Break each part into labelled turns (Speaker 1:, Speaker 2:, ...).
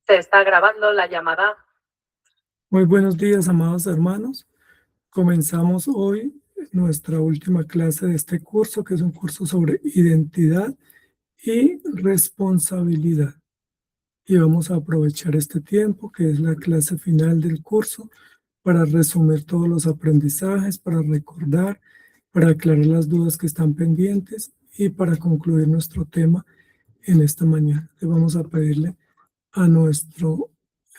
Speaker 1: Se está grabando la llamada.
Speaker 2: Muy buenos días, amados hermanos. Comenzamos hoy nuestra última clase de este curso, que es un curso sobre identidad y responsabilidad. Y vamos a aprovechar este tiempo, que es la clase final del curso, para resumir todos los aprendizajes, para recordar, para aclarar las dudas que están pendientes y para concluir nuestro tema en esta mañana. Le vamos a pedirle a nuestro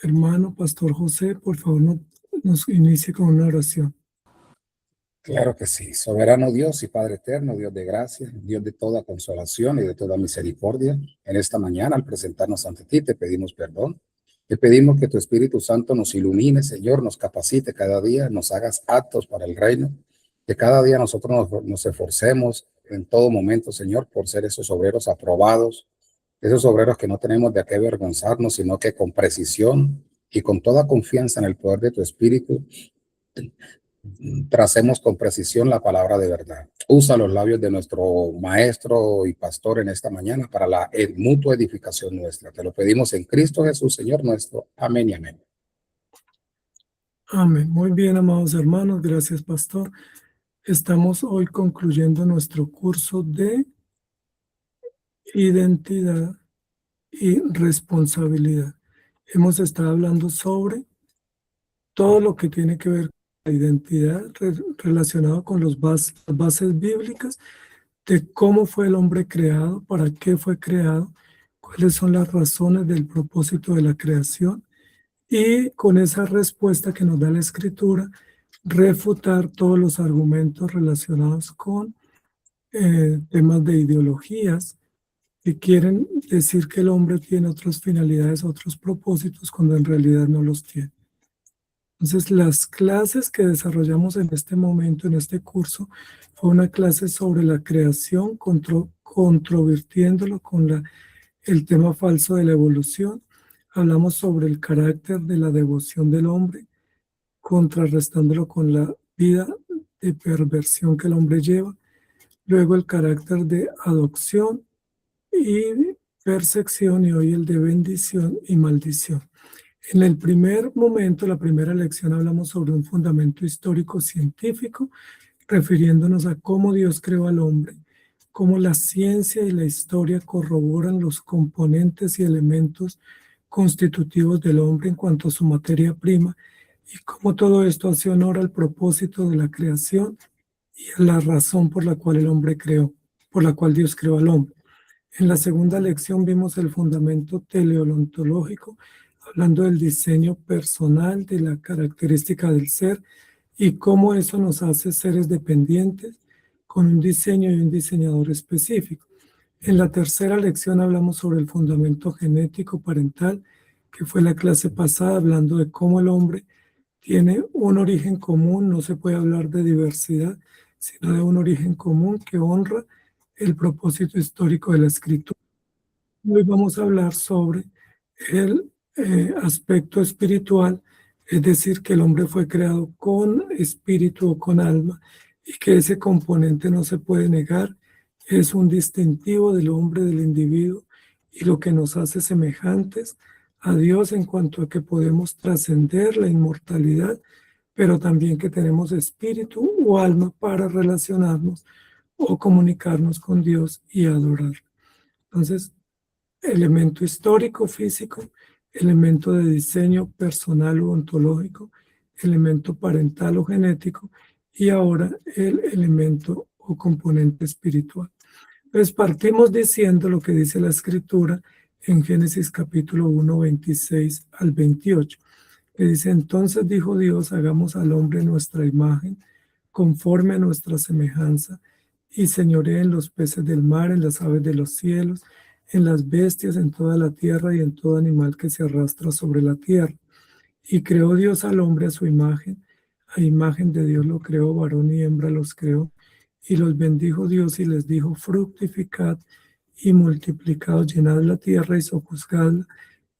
Speaker 2: hermano Pastor José, por favor, nos inicie con una oración.
Speaker 3: Claro que sí. Soberano Dios y Padre eterno, Dios de gracia, Dios de toda consolación y de toda misericordia, en esta mañana al presentarnos ante ti te pedimos perdón. Te pedimos que tu Espíritu Santo nos ilumine, Señor, nos capacite cada día, nos hagas aptos para el reino, que cada día nosotros nos esforcemos en todo momento, Señor, por ser esos obreros aprobados, esos obreros que no tenemos de qué avergonzarnos, sino que con precisión y con toda confianza en el poder de tu Espíritu, tracemos con precisión la palabra de verdad. Usa los labios de nuestro maestro y pastor en esta mañana para la mutua edificación nuestra. Te lo pedimos en Cristo Jesús, Señor nuestro. Amén y amén.
Speaker 2: Amén. Muy bien, amados hermanos. Gracias, pastor. Estamos hoy concluyendo nuestro curso de identidad y responsabilidad. Hemos estado hablando sobre todo lo que tiene que ver con la identidad relacionado con las bases bíblicas de cómo fue el hombre creado, para qué fue creado, cuáles son las razones del propósito de la creación, y con esa respuesta que nos da la Escritura, refutar todos los argumentos relacionados con temas de ideologías que quieren decir que el hombre tiene otras finalidades, otros propósitos, cuando en realidad no los tiene. Entonces, las clases que desarrollamos en este momento, en este curso, fue una clase sobre la creación, controvirtiéndolo con el tema falso de la evolución. Hablamos sobre el carácter de la devoción del hombre, contrarrestándolo con la vida de perversión que el hombre lleva. Luego el carácter de adopción y percepción, y hoy el de bendición y maldición. En el primer momento, la primera lección, hablamos sobre un fundamento histórico científico, refiriéndonos a cómo Dios creó al hombre, cómo la ciencia y la historia corroboran los componentes y elementos constitutivos del hombre en cuanto a su materia prima, y cómo todo esto hace honor al propósito de la creación y a la razón por la cual el hombre creó, por la cual Dios creó al hombre. En la segunda lección vimos el fundamento teleontológico, hablando del diseño personal, de la característica del ser y cómo eso nos hace seres dependientes con un diseño y un diseñador específico. En la tercera lección hablamos sobre el fundamento genético parental, que fue la clase pasada, hablando de cómo el hombre tiene un origen común, no se puede hablar de diversidad, sino de un origen común que honra el propósito histórico de la Escritura. Hoy vamos a hablar sobre el aspecto espiritual, es decir, que el hombre fue creado con espíritu o con alma y que ese componente no se puede negar, es un distintivo del hombre, del individuo, y lo que nos hace semejantes a Dios en cuanto a que podemos trascender la inmortalidad, pero también que tenemos espíritu o alma para relacionarnos o comunicarnos con Dios y adorar. Entonces, elemento histórico, físico, elemento de diseño personal o ontológico, elemento parental o genético, y ahora el elemento o componente espiritual. Entonces partimos diciendo lo que dice la Escritura en Génesis capítulo 1, 26 al 28, que dice: entonces dijo Dios, hagamos al hombre nuestra imagen, conforme a nuestra semejanza, y señoree en los peces del mar, en las aves de los cielos, en las bestias, en toda la tierra y en todo animal que se arrastra sobre la tierra. Y creó Dios al hombre a su imagen, a imagen de Dios lo creó, varón y hembra los creó, y los bendijo Dios y les dijo: fructificad y multiplicaos, llenad la tierra y sojuzgadla,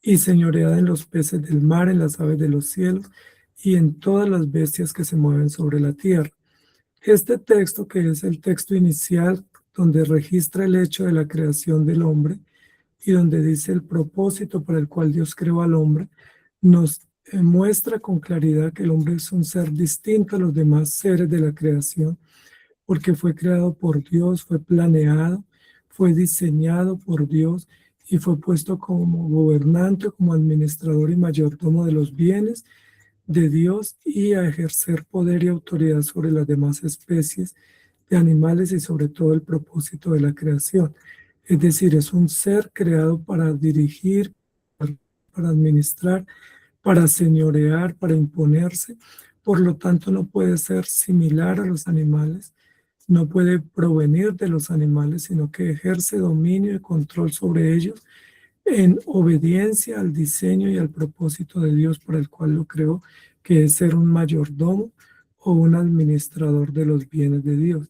Speaker 2: y señoread en los peces del mar, en las aves de los cielos, y en todas las bestias que se mueven sobre la tierra. Este texto, que es el texto inicial donde registra el hecho de la creación del hombre, y donde dice el propósito para el cual Dios creó al hombre, nos muestra con claridad que el hombre es un ser distinto a los demás seres de la creación, porque fue creado por Dios, fue planeado, fue diseñado por Dios y fue puesto como gobernante, como administrador y mayordomo de los bienes de Dios y a ejercer poder y autoridad sobre las demás especies de animales y sobre todo el propósito de la creación. Es decir, es un ser creado para dirigir, para administrar, para señorear, para imponerse. Por lo tanto, no puede ser similar a los animales, no puede provenir de los animales, sino que ejerce dominio y control sobre ellos en obediencia al diseño y al propósito de Dios para el cual lo creó, que es ser un mayordomo o un administrador de los bienes de Dios.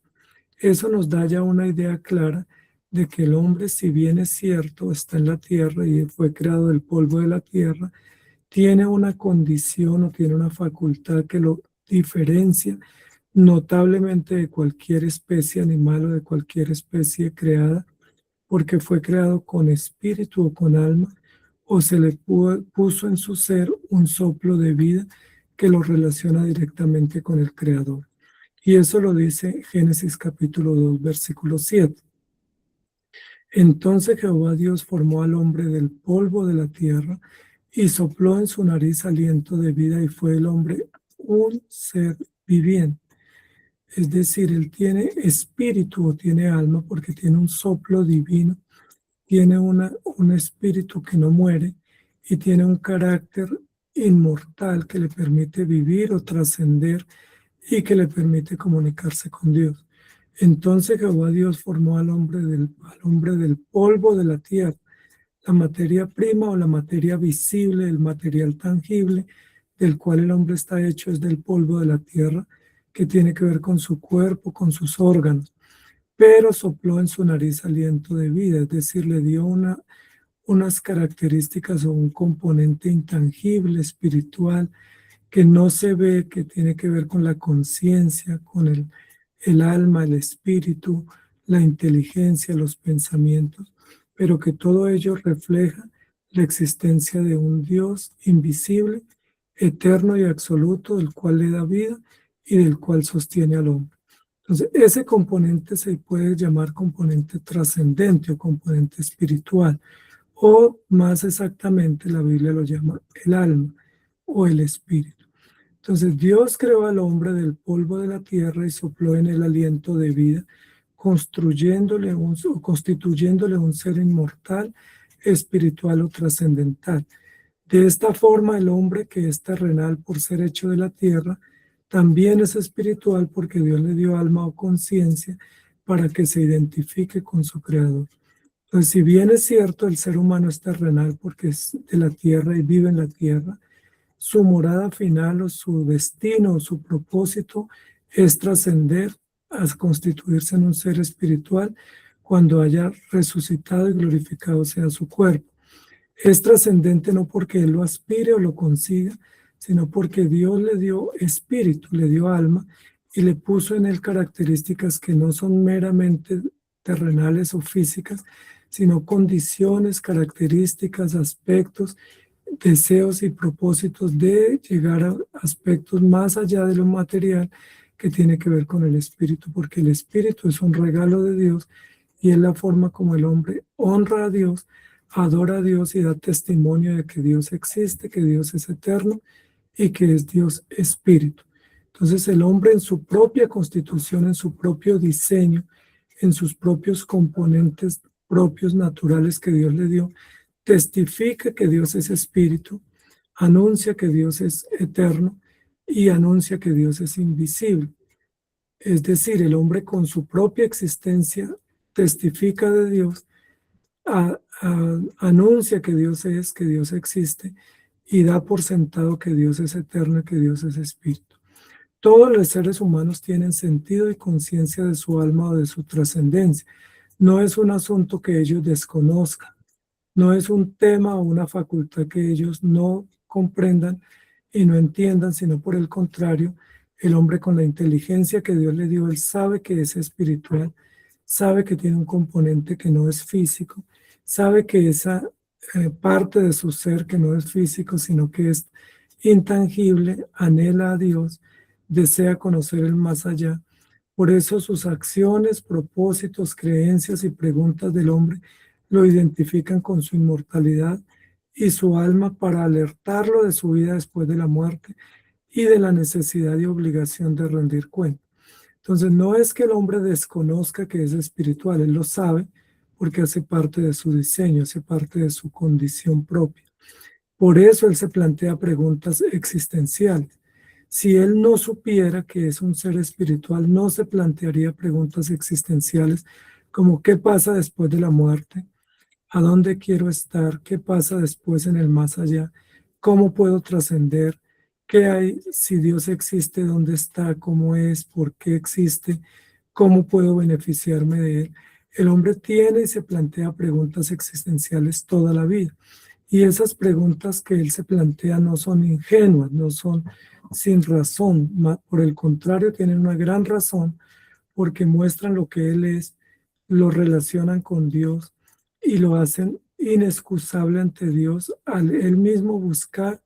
Speaker 2: Eso nos da ya una idea clara de que el hombre, si bien es cierto, está en la tierra y fue creado del polvo de la tierra, tiene una condición o tiene una facultad que lo diferencia notablemente de cualquier especie animal o de cualquier especie creada, porque fue creado con espíritu o con alma, o se le puso en su ser un soplo de vida que lo relaciona directamente con el Creador. Y eso lo dice Génesis capítulo 2, versículo 7. Entonces Jehová Dios formó al hombre del polvo de la tierra y sopló en su nariz aliento de vida y fue el hombre un ser viviente. Es decir, él tiene espíritu o tiene alma porque tiene un soplo divino, tiene un espíritu que no muere y tiene un carácter inmortal que le permite vivir o trascender y que le permite comunicarse con Dios. Entonces Jehová Dios formó al hombre del polvo de la tierra, la materia prima o la materia visible, el material tangible del cual el hombre está hecho es del polvo de la tierra, que tiene que ver con su cuerpo, con sus órganos, pero sopló en su nariz aliento de vida, es decir, le dio unas características o un componente intangible, espiritual, que no se ve, que tiene que ver con la conciencia, con el alma, el espíritu, la inteligencia, los pensamientos, pero que todo ello refleja la existencia de un Dios invisible, eterno y absoluto, del cual le da vida y del cual sostiene al hombre. Entonces, ese componente se puede llamar componente trascendente o componente espiritual, o más exactamente la Biblia lo llama el alma o el espíritu. Entonces, Dios creó al hombre del polvo de la tierra y sopló en él aliento de vida, constituyéndole un ser inmortal, espiritual o trascendental. De esta forma, el hombre que es terrenal por ser hecho de la tierra, también es espiritual porque Dios le dio alma o conciencia para que se identifique con su creador. Entonces, si bien es cierto, el ser humano es terrenal porque es de la tierra y vive en la tierra, su morada final o su destino o su propósito es trascender a constituirse en un ser espiritual cuando haya resucitado y glorificado sea su cuerpo. Es trascendente no porque él lo aspire o lo consiga, sino porque Dios le dio espíritu, le dio alma y le puso en él características que no son meramente terrenales o físicas, sino condiciones, características, aspectos, deseos y propósitos de llegar a aspectos más allá de lo material que tiene que ver con el espíritu, porque el espíritu es un regalo de Dios y es la forma como el hombre honra a Dios, adora a Dios y da testimonio de que Dios existe, que Dios es eterno y que es Dios espíritu. Entonces el hombre en su propia constitución, en su propio diseño, en sus propios componentes propios naturales que Dios le dio, testifica que Dios es espíritu, anuncia que Dios es eterno y anuncia que Dios es invisible. Es decir, el hombre con su propia existencia testifica de Dios, anuncia que Dios es, que Dios existe y da por sentado que Dios es eterno y que Dios es espíritu. Todos los seres humanos tienen sentido y conciencia de su alma o de su trascendencia. No es un asunto que ellos desconozcan, no es un tema o una facultad que ellos no comprendan y no entiendan, sino por el contrario, el hombre con la inteligencia que Dios le dio, él sabe que es espiritual, sabe que tiene un componente que no es físico, sabe que esa parte de su ser que no es físico, sino que es intangible, anhela a Dios, desea conocer el más allá. Por eso sus acciones, propósitos, creencias y preguntas del hombre lo identifican con su inmortalidad y su alma para alertarlo de su vida después de la muerte y de la necesidad y obligación de rendir cuenta. Entonces, no es que el hombre desconozca que es espiritual, él lo sabe porque hace parte de su diseño, hace parte de su condición propia. Por eso él se plantea preguntas existenciales. Si él no supiera que es un ser espiritual, no se plantearía preguntas existenciales como ¿qué pasa después de la muerte? ¿A dónde quiero estar? ¿Qué pasa después en el más allá? ¿Cómo puedo trascender? ¿Qué hay si Dios existe? ¿Dónde está? ¿Cómo es? ¿Por qué existe? ¿Cómo puedo beneficiarme de él? El hombre tiene y se plantea preguntas existenciales toda la vida. Y esas preguntas que él se plantea no son ingenuas, no son sin razón. Por el contrario, tienen una gran razón porque muestran lo que él es, lo relacionan con Dios y lo hacen inexcusable ante Dios al él mismo buscar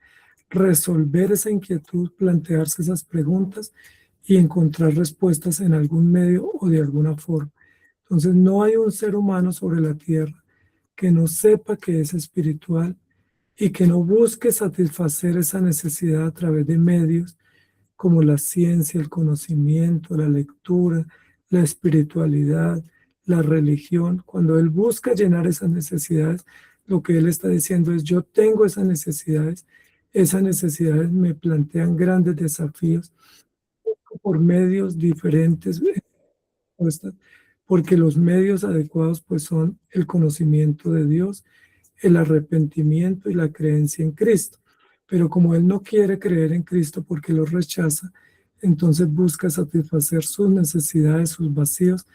Speaker 2: resolver esa inquietud, plantearse esas preguntas y encontrar respuestas en algún medio o de alguna forma. Entonces no hay un ser humano sobre la tierra que no sepa que es espiritual y que no busque satisfacer esa necesidad a través de medios como la ciencia, el conocimiento, la lectura, la espiritualidad, la religión. Cuando él busca llenar esas necesidades, lo que él está diciendo es, yo tengo esas necesidades me plantean grandes desafíos por medios diferentes, porque los medios adecuados pues son el conocimiento de Dios, el arrepentimiento y la creencia en Cristo. Pero como él no quiere creer en Cristo porque lo rechaza, entonces busca satisfacer sus necesidades, sus vacíos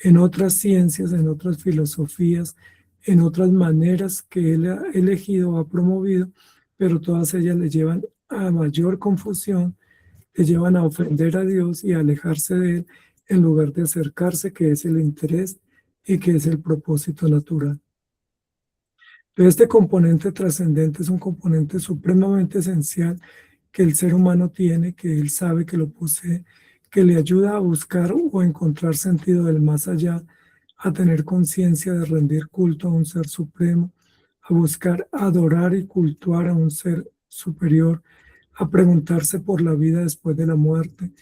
Speaker 2: en otras ciencias, en otras filosofías, en otras maneras que él ha elegido o ha promovido, pero todas ellas le llevan a mayor confusión, le llevan a ofender a Dios y a alejarse de él en lugar de acercarse, que es el interés y que es el propósito natural. Pero este componente trascendente es un componente supremamente esencial que el ser humano tiene, que él sabe que lo posee, que le ayuda a buscar o a encontrar sentido del más allá, a tener conciencia de rendir culto a un ser supremo, a buscar adorar y cultuar a un ser superior, a preguntarse por la vida después de la muerte.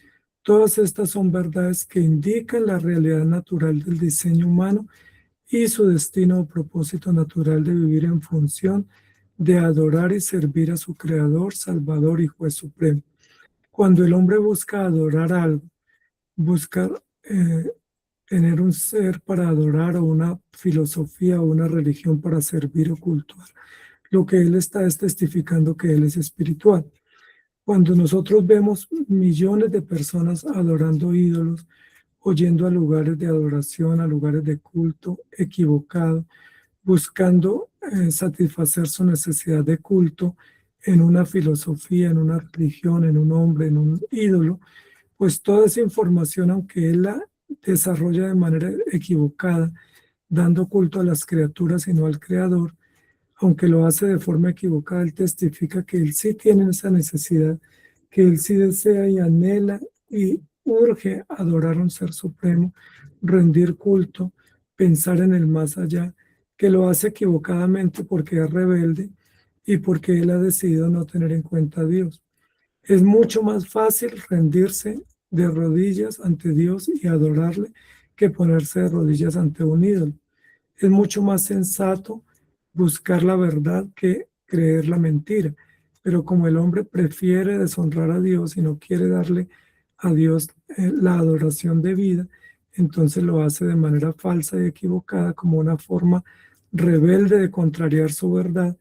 Speaker 2: Todas estas son verdades que indican la realidad natural del diseño humano y su destino o propósito natural de vivir en función de adorar y servir a su Creador, Salvador y Juez Supremo. Cuando el hombre busca adorar algo, busca tener un ser para adorar o una filosofía o una religión para servir o cultuar, lo que él está es testificando que él es espiritual. Cuando nosotros vemos millones de personas adorando ídolos, o yendo a lugares de adoración, a lugares de culto equivocado, buscando satisfacer su necesidad de culto en una filosofía, en una religión, en un hombre, en un ídolo, pues toda esa información, aunque él la desarrolla de manera equivocada, dando culto a las criaturas y no al Creador, aunque lo hace de forma equivocada, él testifica que él sí tiene esa necesidad, que él sí desea y anhela y urge adorar a un ser supremo, rendir culto, pensar en el más allá, que lo hace equivocadamente porque es rebelde y porque él ha decidido no tener en cuenta a Dios. Es mucho más fácil rendirse de rodillas ante Dios y adorarle que ponerse de rodillas ante un ídolo. Es mucho más sensato buscar la verdad que creer la mentira. Pero como el hombre prefiere deshonrar a Dios y no quiere darle a Dios la adoración debida, entonces lo hace de manera falsa y equivocada como una forma rebelde de contrariar su verdad,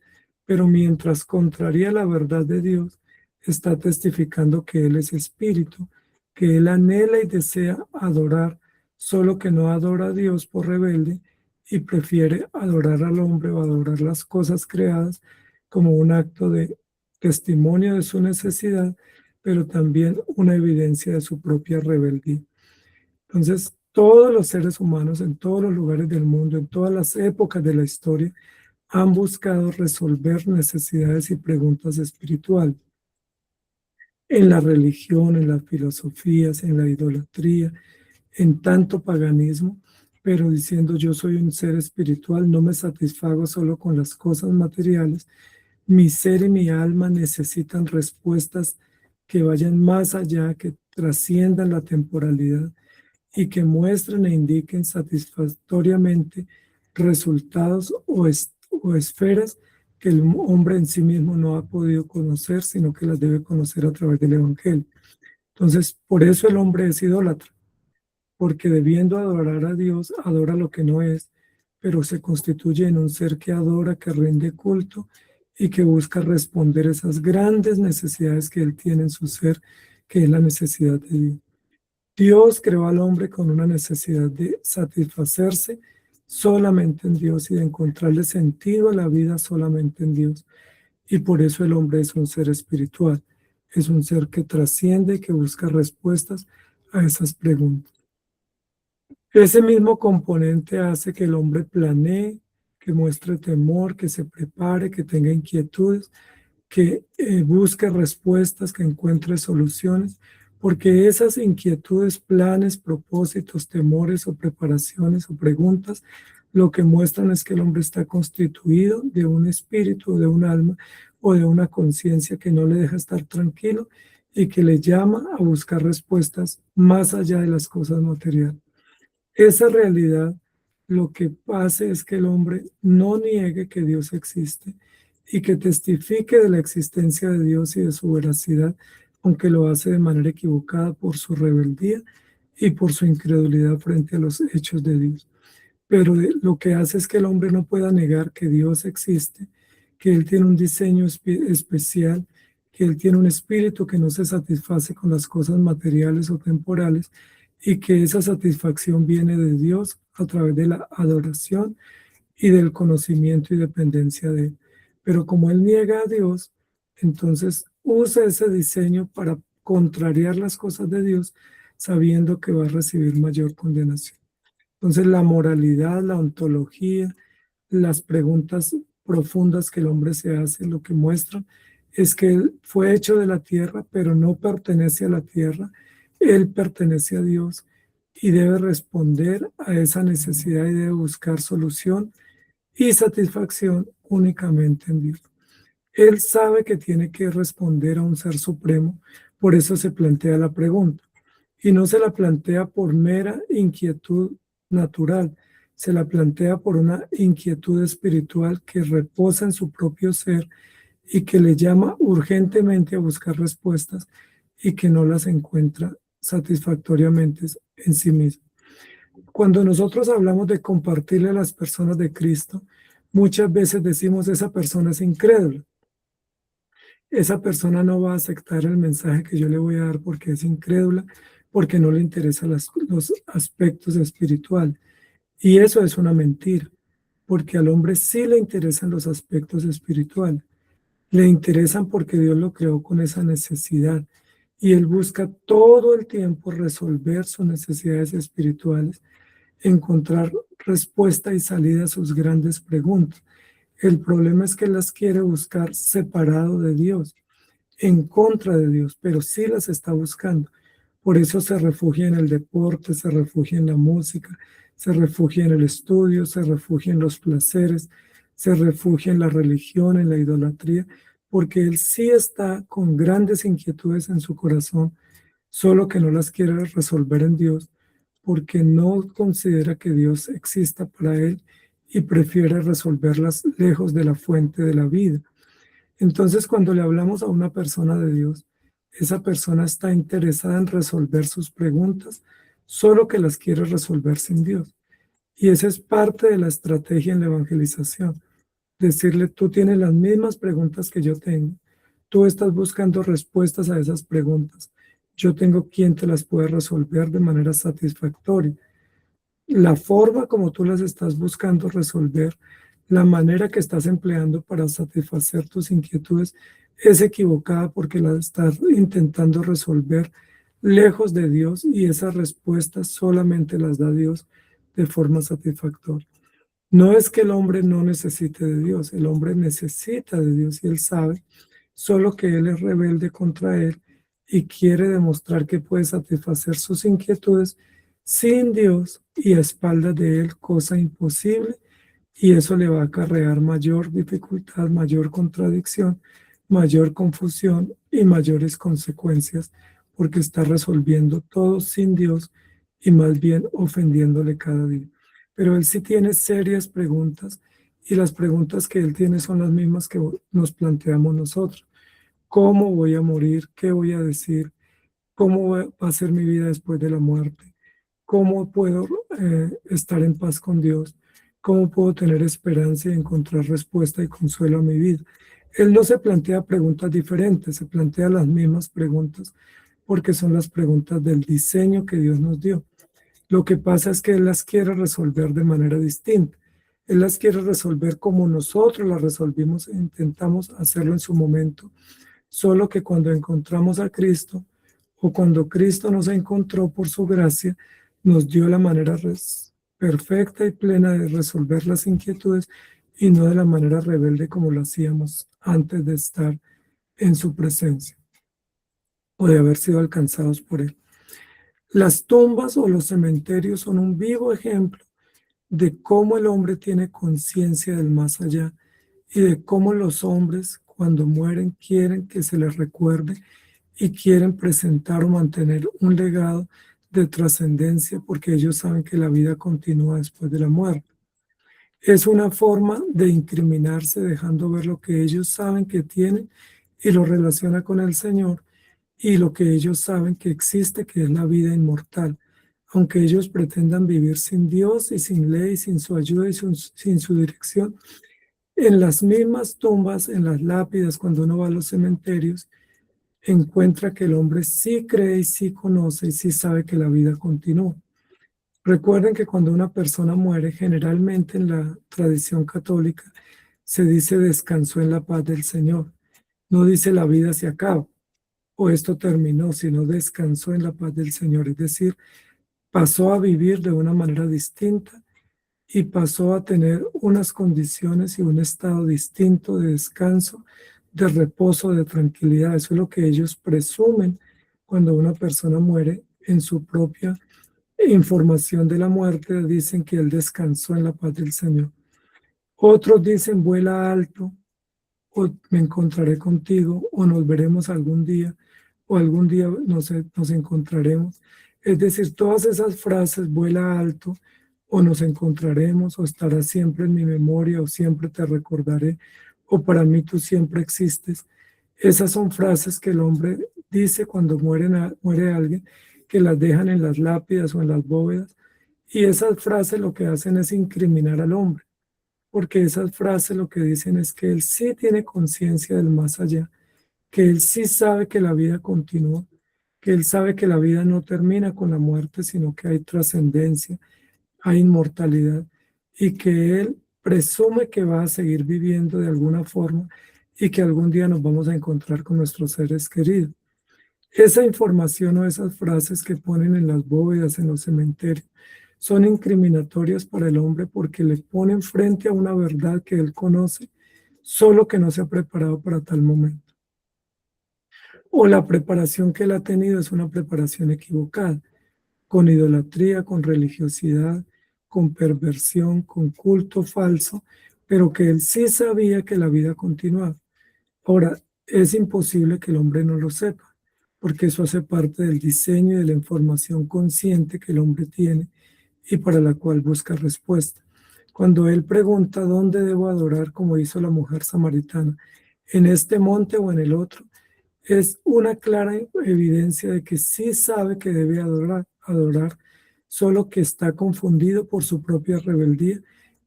Speaker 2: pero mientras contraría la verdad de Dios, está testificando que Él es espíritu, que Él anhela y desea adorar, solo que no adora a Dios por rebelde y prefiere adorar al hombre o adorar las cosas creadas como un acto de testimonio de su necesidad, pero también una evidencia de su propia rebeldía. Entonces, Todos los seres humanos en todos los lugares del mundo, en todas las épocas de la historia, han buscado resolver necesidades y preguntas espirituales. En la religión, en las filosofías, en la idolatría, en tanto paganismo, pero diciendo yo soy un ser espiritual, no me satisfago solo con las cosas materiales. Mi ser y mi alma necesitan respuestas que vayan más allá, que trasciendan la temporalidad y que muestren e indiquen satisfactoriamente resultados o esferas que el hombre en sí mismo no ha podido conocer, sino que las debe conocer a través del Evangelio. Entonces, por eso el hombre es idólatra, porque debiendo adorar a Dios, adora lo que no es, pero se constituye en un ser que adora, que rinde culto y que busca responder esas grandes necesidades que él tiene en su ser, que es la necesidad de Dios. Dios creó al hombre con una necesidad de satisfacerse solamente en Dios y de encontrarle sentido a la vida solamente en Dios. Y por eso el hombre es un ser espiritual, es un ser que trasciende y que busca respuestas a esas preguntas. Ese mismo componente hace que el hombre planee, que muestre temor, que se prepare, que tenga inquietudes, que busque respuestas, que encuentre soluciones, porque esas inquietudes, planes, propósitos, temores o preparaciones o preguntas, lo que muestran es que el hombre está constituido de un espíritu, de un alma o de una conciencia que no le deja estar tranquilo y que le llama a buscar respuestas más allá de las cosas materiales. Esa realidad lo que hace es que el hombre no niegue que Dios existe y que testifique de la existencia de Dios y de su veracidad, aunque lo hace de manera equivocada por su rebeldía y por su incredulidad frente a los hechos de Dios. Pero lo que hace es que el hombre no pueda negar que Dios existe, que Él tiene un diseño especial, que Él tiene un espíritu que no se satisface con las cosas materiales o temporales, y que esa satisfacción viene de Dios a través de la adoración y del conocimiento y dependencia de Él. Pero como Él niega a Dios, entonces usa ese diseño para contrariar las cosas de Dios, sabiendo que va a recibir mayor condenación. Entonces la moralidad, la ontología, las preguntas profundas que el hombre se hace, lo que muestran es que Él fue hecho de la tierra, pero no pertenece a la tierra. Él pertenece a Dios y debe responder a esa necesidad y debe buscar solución y satisfacción únicamente en Dios. Él sabe que tiene que responder a un ser supremo, por eso se plantea la pregunta. Y no se la plantea por mera inquietud natural, se la plantea por una inquietud espiritual que reposa en su propio ser y que le llama urgentemente a buscar respuestas y que no las encuentra satisfactoriamente en sí mismo. Cuando nosotros hablamos de compartirle a las personas de Cristo, muchas veces decimos esa persona es incrédula. Esa persona no va a aceptar el mensaje que yo le voy a dar porque es incrédula, porque no le interesan los aspectos espirituales. Y eso es una mentira, porque al hombre sí le interesan los aspectos espirituales. Le interesan porque Dios lo creó con esa necesidad y Él busca todo el tiempo resolver sus necesidades espirituales, encontrar respuesta y salida a sus grandes preguntas. El problema es que las quiere buscar separado de Dios, en contra de Dios, pero sí las está buscando. Por eso se refugia en el deporte, se refugia en la música, se refugia en el estudio, se refugia en los placeres, se refugia en la religión, en la idolatría, porque él sí está con grandes inquietudes en su corazón, solo que no las quiere resolver en Dios, porque no considera que Dios exista para él y prefiere resolverlas lejos de la fuente de la vida. Entonces, cuando le hablamos a una persona de Dios, esa persona está interesada en resolver sus preguntas, solo que las quiere resolver sin Dios. Y esa es parte de la estrategia en la evangelización. Decirle, tú tienes las mismas preguntas que yo tengo. Tú estás buscando respuestas a esas preguntas. Yo tengo quien te las puede resolver de manera satisfactoria. La forma como tú las estás buscando resolver, la manera que estás empleando para satisfacer tus inquietudes es equivocada porque la estás intentando resolver lejos de Dios, y esas respuestas solamente las da Dios de forma satisfactoria. No es que el hombre no necesite de Dios, el hombre necesita de Dios y él sabe, solo que él es rebelde contra él y quiere demostrar que puede satisfacer sus inquietudes sin Dios y a espaldas de él, cosa imposible, y eso le va a acarrear mayor dificultad, mayor contradicción, mayor confusión y mayores consecuencias, porque está resolviendo todo sin Dios y más bien ofendiéndole cada día. Pero él sí tiene serias preguntas, y las preguntas que él tiene son las mismas que nos planteamos nosotros. ¿Cómo voy a morir? ¿Qué voy a decir? ¿Cómo va a ser mi vida después de la muerte? ¿Cómo puedo estar en paz con Dios? ¿Cómo puedo tener esperanza y encontrar respuesta y consuelo a mi vida? Él no se plantea preguntas diferentes, se plantea las mismas preguntas porque son las preguntas del diseño que Dios nos dio. Lo que pasa es que Él las quiere resolver de manera distinta. Él las quiere resolver como nosotros las resolvimos e intentamos hacerlo en su momento. Solo que cuando encontramos a Cristo, o cuando Cristo nos encontró por su gracia, nos dio la manera perfecta y plena de resolver las inquietudes y no de la manera rebelde como lo hacíamos antes de estar en su presencia o de haber sido alcanzados por Él. Las tumbas o los cementerios son un vivo ejemplo de cómo el hombre tiene conciencia del más allá y de cómo los hombres cuando mueren quieren que se les recuerde y quieren presentar o mantener un legado de trascendencia porque ellos saben que la vida continúa después de la muerte. Es una forma de incriminarse dejando ver lo que ellos saben que tienen y lo relaciona con el Señor y lo que ellos saben que existe, que es la vida inmortal. Aunque ellos pretendan vivir sin Dios y sin ley, sin su ayuda y sin su dirección, en las mismas tumbas, en las lápidas, cuando uno va a los cementerios, encuentra que el hombre sí cree y sí conoce y sí sabe que la vida continúa. Recuerden que cuando una persona muere, generalmente en la tradición católica, se dice descansó en la paz del Señor. No dice la vida se acaba o esto terminó, sino descansó en la paz del Señor. Es decir, pasó a vivir de una manera distinta y pasó a tener unas condiciones y un estado distinto de descanso, de reposo, de tranquilidad. Eso es lo que ellos presumen cuando una persona muere. En su propia información de la muerte dicen que él descansó en la paz del Señor. Otros dicen vuela alto, o me encontraré contigo, o nos veremos algún día, o algún día nos encontraremos. Es decir, todas esas frases, vuela alto, o nos encontraremos, o estarás siempre en mi memoria, o siempre te recordaré, o para mí tú siempre existes. Esas son frases que el hombre dice cuando muere alguien, que las dejan en las lápidas o en las bóvedas, y esas frases lo que hacen es incriminar al hombre, porque esas frases lo que dicen es que él sí tiene conciencia del más allá, que él sí sabe que la vida continúa, que él sabe que la vida no termina con la muerte, sino que hay trascendencia, hay inmortalidad, y que él presume que va a seguir viviendo de alguna forma y que algún día nos vamos a encontrar con nuestros seres queridos. Esa información o esas frases que ponen en las bóvedas, en los cementerios, son incriminatorias para el hombre porque le ponen frente a una verdad que él conoce, solo que no se ha preparado para tal momento. O la preparación que él ha tenido es una preparación equivocada, con idolatría, con religiosidad, con perversión, con culto falso, pero que él sí sabía que la vida continuaba. Ahora, es imposible que el hombre no lo sepa, porque eso hace parte del diseño y de la información consciente que el hombre tiene y para la cual busca respuesta. Cuando él pregunta dónde debo adorar, como hizo la mujer samaritana, en este monte o en el otro, es una clara evidencia de que sí sabe que debe adorar, solo que está confundido por su propia rebeldía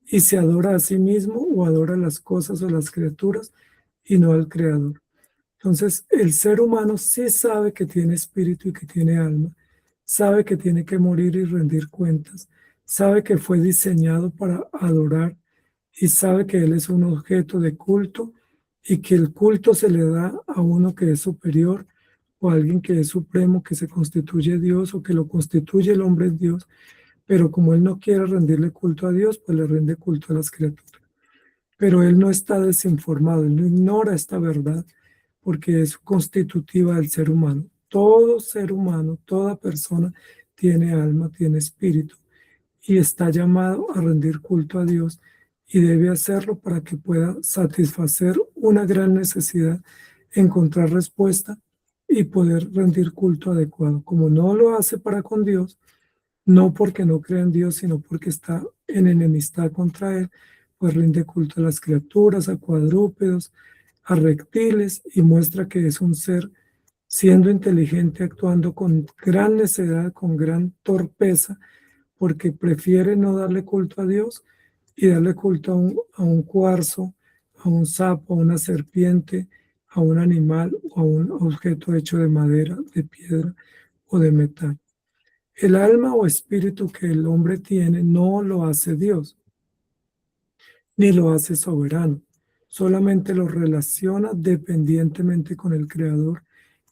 Speaker 2: y se adora a sí mismo o adora las cosas o las criaturas y no al Creador. Entonces, el ser humano sí sabe que tiene espíritu y que tiene alma, sabe que tiene que morir y rendir cuentas, sabe que fue diseñado para adorar y sabe que él es un objeto de culto y que el culto se le da a uno que es superior o alguien que es supremo, que se constituye Dios o que lo constituye el hombre en Dios, pero como él no quiere rendirle culto a Dios, pues le rinde culto a las criaturas. Pero él no está desinformado, él no ignora esta verdad porque es constitutiva del ser humano. Todo ser humano, toda persona tiene alma, tiene espíritu y está llamado a rendir culto a Dios y debe hacerlo para que pueda satisfacer una gran necesidad, encontrar respuesta y poder rendir culto adecuado. Como no lo hace para con Dios, no porque no cree en Dios, sino porque está en enemistad contra Él, pues rinde culto a las criaturas, a cuadrúpedos, a reptiles y muestra que es un ser siendo inteligente, actuando con gran necedad, con gran torpeza, porque prefiere no darle culto a Dios y darle culto a un cuarzo, a un sapo, a una serpiente, a un animal o a un objeto hecho de madera, de piedra o de metal. El alma o espíritu que el hombre tiene no lo hace Dios, ni lo hace soberano. Solamente lo relaciona dependientemente con el Creador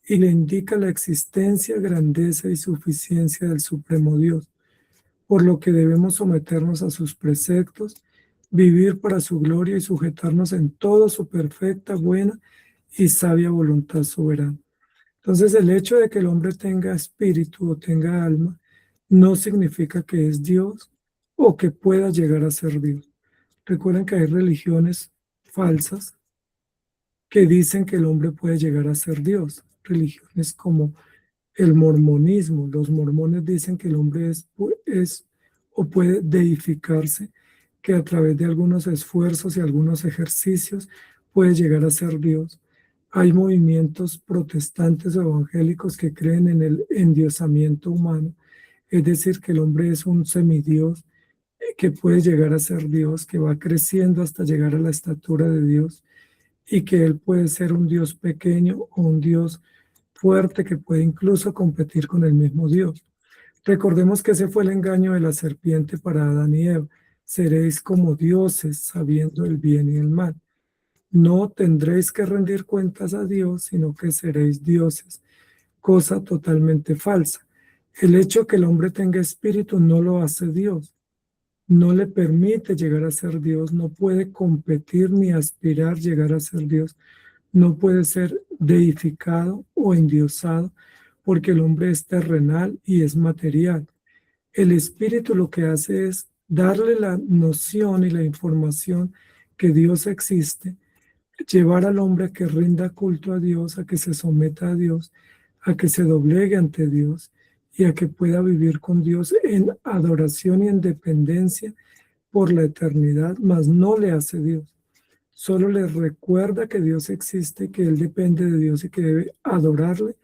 Speaker 2: y le indica la existencia, grandeza y suficiencia del Supremo Dios, por lo que debemos someternos a sus preceptos, vivir para su gloria y sujetarnos en toda su perfecta, buena y sabia voluntad soberana. Entonces, el hecho de que el hombre tenga espíritu o tenga alma no significa que es Dios o que pueda llegar a ser Dios. Recuerden que hay religiones falsas que dicen que el hombre puede llegar a ser Dios. Religiones como el mormonismo. Los mormones dicen que el hombre es o puede deificarse, que a través de algunos esfuerzos y algunos ejercicios puede llegar a ser Dios. Hay movimientos protestantes o evangélicos que creen en el endiosamiento humano, es decir, que el hombre es un semidios que puede llegar a ser Dios, que va creciendo hasta llegar a la estatura de Dios y que él puede ser un Dios pequeño o un Dios fuerte que puede incluso competir con el mismo Dios. Recordemos que ese fue el engaño de la serpiente para Adán y Eva. Seréis como dioses, sabiendo el bien y el mal. No tendréis que rendir cuentas a Dios, sino que seréis dioses, cosa totalmente falsa. El hecho que el hombre tenga espíritu no lo hace Dios, no le permite llegar a ser Dios, no puede competir ni aspirar a llegar a ser Dios, no puede ser deificado o endiosado, porque el hombre es terrenal y es material. El espíritu lo que hace es darle la noción y la información que Dios existe, llevar al hombre a que rinda culto a Dios, a que se someta a Dios, a que se doblegue ante Dios y a que pueda vivir con Dios en adoración y en dependencia por la eternidad, mas no le hace Dios. Solo le recuerda que Dios existe, que él depende de Dios y que debe adorarle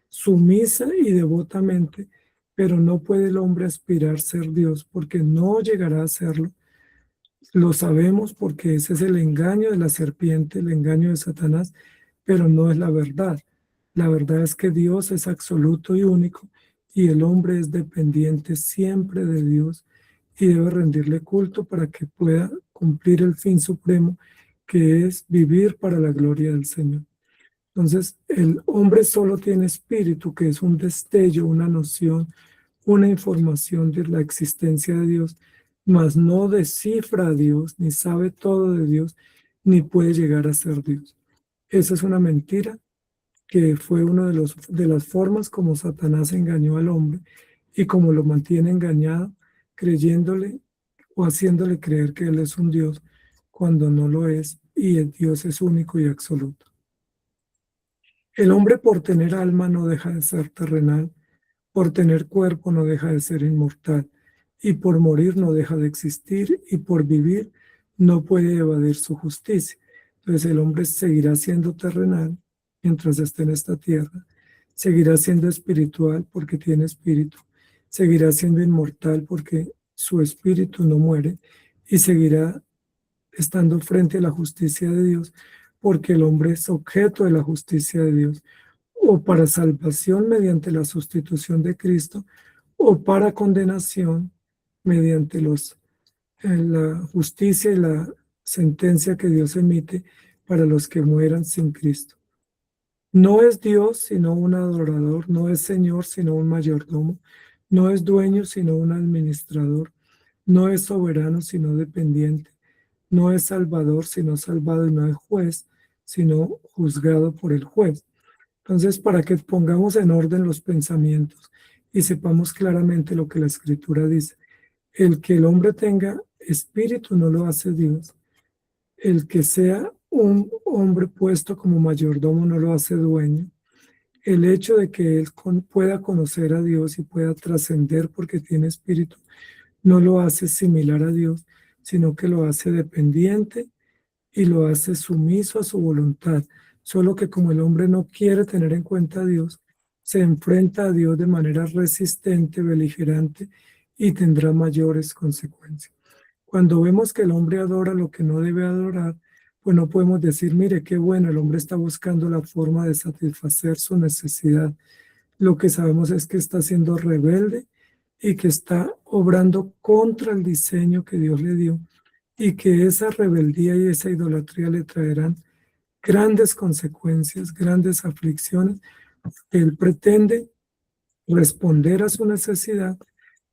Speaker 2: sumisa y devotamente, pero no puede el hombre aspirar a ser Dios porque no llegará a serlo. Lo sabemos porque ese es el engaño de la serpiente, el engaño de Satanás, pero no es la verdad. La verdad es que Dios es absoluto y único y el hombre es dependiente siempre de Dios y debe rendirle culto para que pueda cumplir el fin supremo, que es vivir para la gloria del Señor. Entonces, el hombre solo tiene espíritu, que es un destello, una noción, una información de la existencia de Dios, mas no descifra a Dios, ni sabe todo de Dios, ni puede llegar a ser Dios. Esa es una mentira que fue una de las formas como Satanás engañó al hombre y como lo mantiene engañado, creyéndole o haciéndole creer que Él es un Dios cuando no lo es y el Dios es único y absoluto. El hombre por tener alma no deja de ser terrenal, por tener cuerpo no deja de ser inmortal, y por morir no deja de existir, y por vivir no puede evadir su justicia. Entonces el hombre seguirá siendo terrenal mientras esté en esta tierra, seguirá siendo espiritual porque tiene espíritu, seguirá siendo inmortal porque su espíritu no muere, y seguirá estando frente a la justicia de Dios porque el hombre es objeto de la justicia de Dios, o para salvación mediante la sustitución de Cristo, o para condenación mediante la justicia y la sentencia que Dios emite para los que mueran sin Cristo. No es Dios, sino un adorador, no es Señor, sino un mayordomo, no es dueño, sino un administrador, no es soberano, sino dependiente, no es salvador, sino salvado, y no es juez, sino juzgado por el juez. Entonces, para que pongamos en orden los pensamientos y sepamos claramente lo que la Escritura dice, el que el hombre tenga espíritu no lo hace Dios. El que sea un hombre puesto como mayordomo no lo hace dueño. El hecho de que él pueda conocer a Dios y pueda trascender porque tiene espíritu no lo hace similar a Dios, sino que lo hace dependiente y lo hace sumiso a su voluntad. Solo que como el hombre no quiere tener en cuenta a Dios, se enfrenta a Dios de manera resistente, beligerante, y tendrá mayores consecuencias. Cuando vemos que el hombre adora lo que no debe adorar, pues no podemos decir, mire, qué bueno, el hombre está buscando la forma de satisfacer su necesidad. Lo que sabemos es que está siendo rebelde y que está obrando contra el diseño que Dios le dio, y que esa rebeldía y esa idolatría le traerán grandes consecuencias, grandes aflicciones. Él pretende responder a su necesidad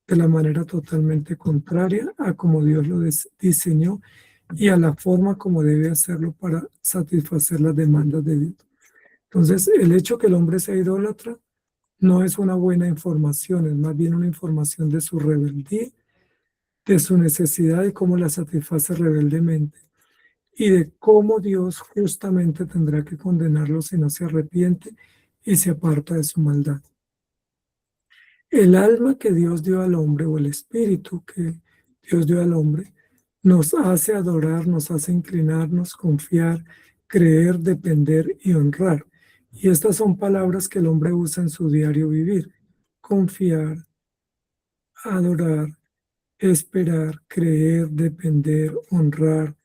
Speaker 2: de la manera totalmente contraria a como Dios lo diseñó y a la forma como debe hacerlo para satisfacer las demandas de Dios. Entonces, el hecho que el hombre sea idólatra no es una buena información, es más bien una información de su rebeldía, de su necesidad y cómo la satisface rebeldemente, y de cómo Dios justamente tendrá que condenarlo si no se arrepiente y se aparta de su maldad. El alma que Dios dio al hombre, o el espíritu que Dios dio al hombre, nos hace adorar, nos hace inclinarnos, confiar, creer, depender y honrar. Y estas son palabras que el hombre usa en su diario vivir: confiar, adorar, esperar, creer, depender, honrar,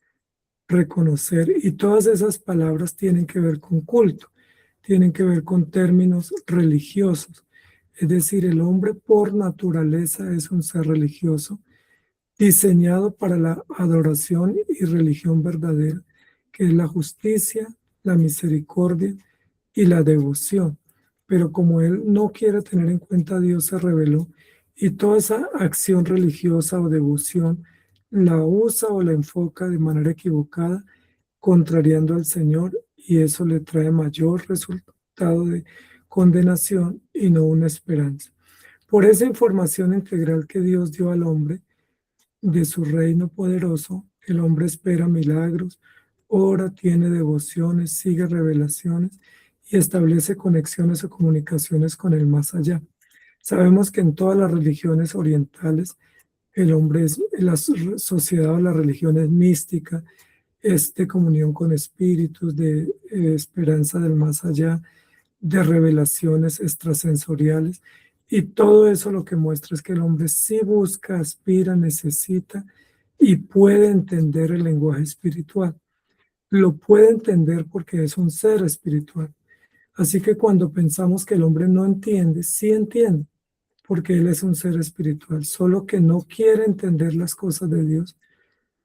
Speaker 2: reconocer. Y todas esas palabras tienen que ver con culto, tienen que ver con términos religiosos. Es decir, el hombre por naturaleza es un ser religioso, diseñado para la adoración y religión verdadera, que es la justicia, la misericordia y la devoción. Pero como él no quiere tener en cuenta a Dios, se rebeló, y toda esa acción religiosa o devoción la usa o la enfoca de manera equivocada, contrariando al Señor, y eso le trae mayor resultado de condenación y no una esperanza. Por esa información integral que Dios dio al hombre de su reino poderoso, el hombre espera milagros, ora, tiene devociones, sigue revelaciones y establece conexiones o comunicaciones con el más allá. Sabemos que en todas las religiones orientales, el hombre es, la sociedad o la religión es mística, es de comunión con espíritus, de esperanza del más allá, de revelaciones extrasensoriales. Y todo eso lo que muestra es que el hombre sí busca, aspira, necesita y puede entender el lenguaje espiritual. Lo puede entender porque es un ser espiritual. Así que cuando pensamos que el hombre no entiende, sí entiende, porque él es un ser espiritual, solo que no quiere entender las cosas de Dios,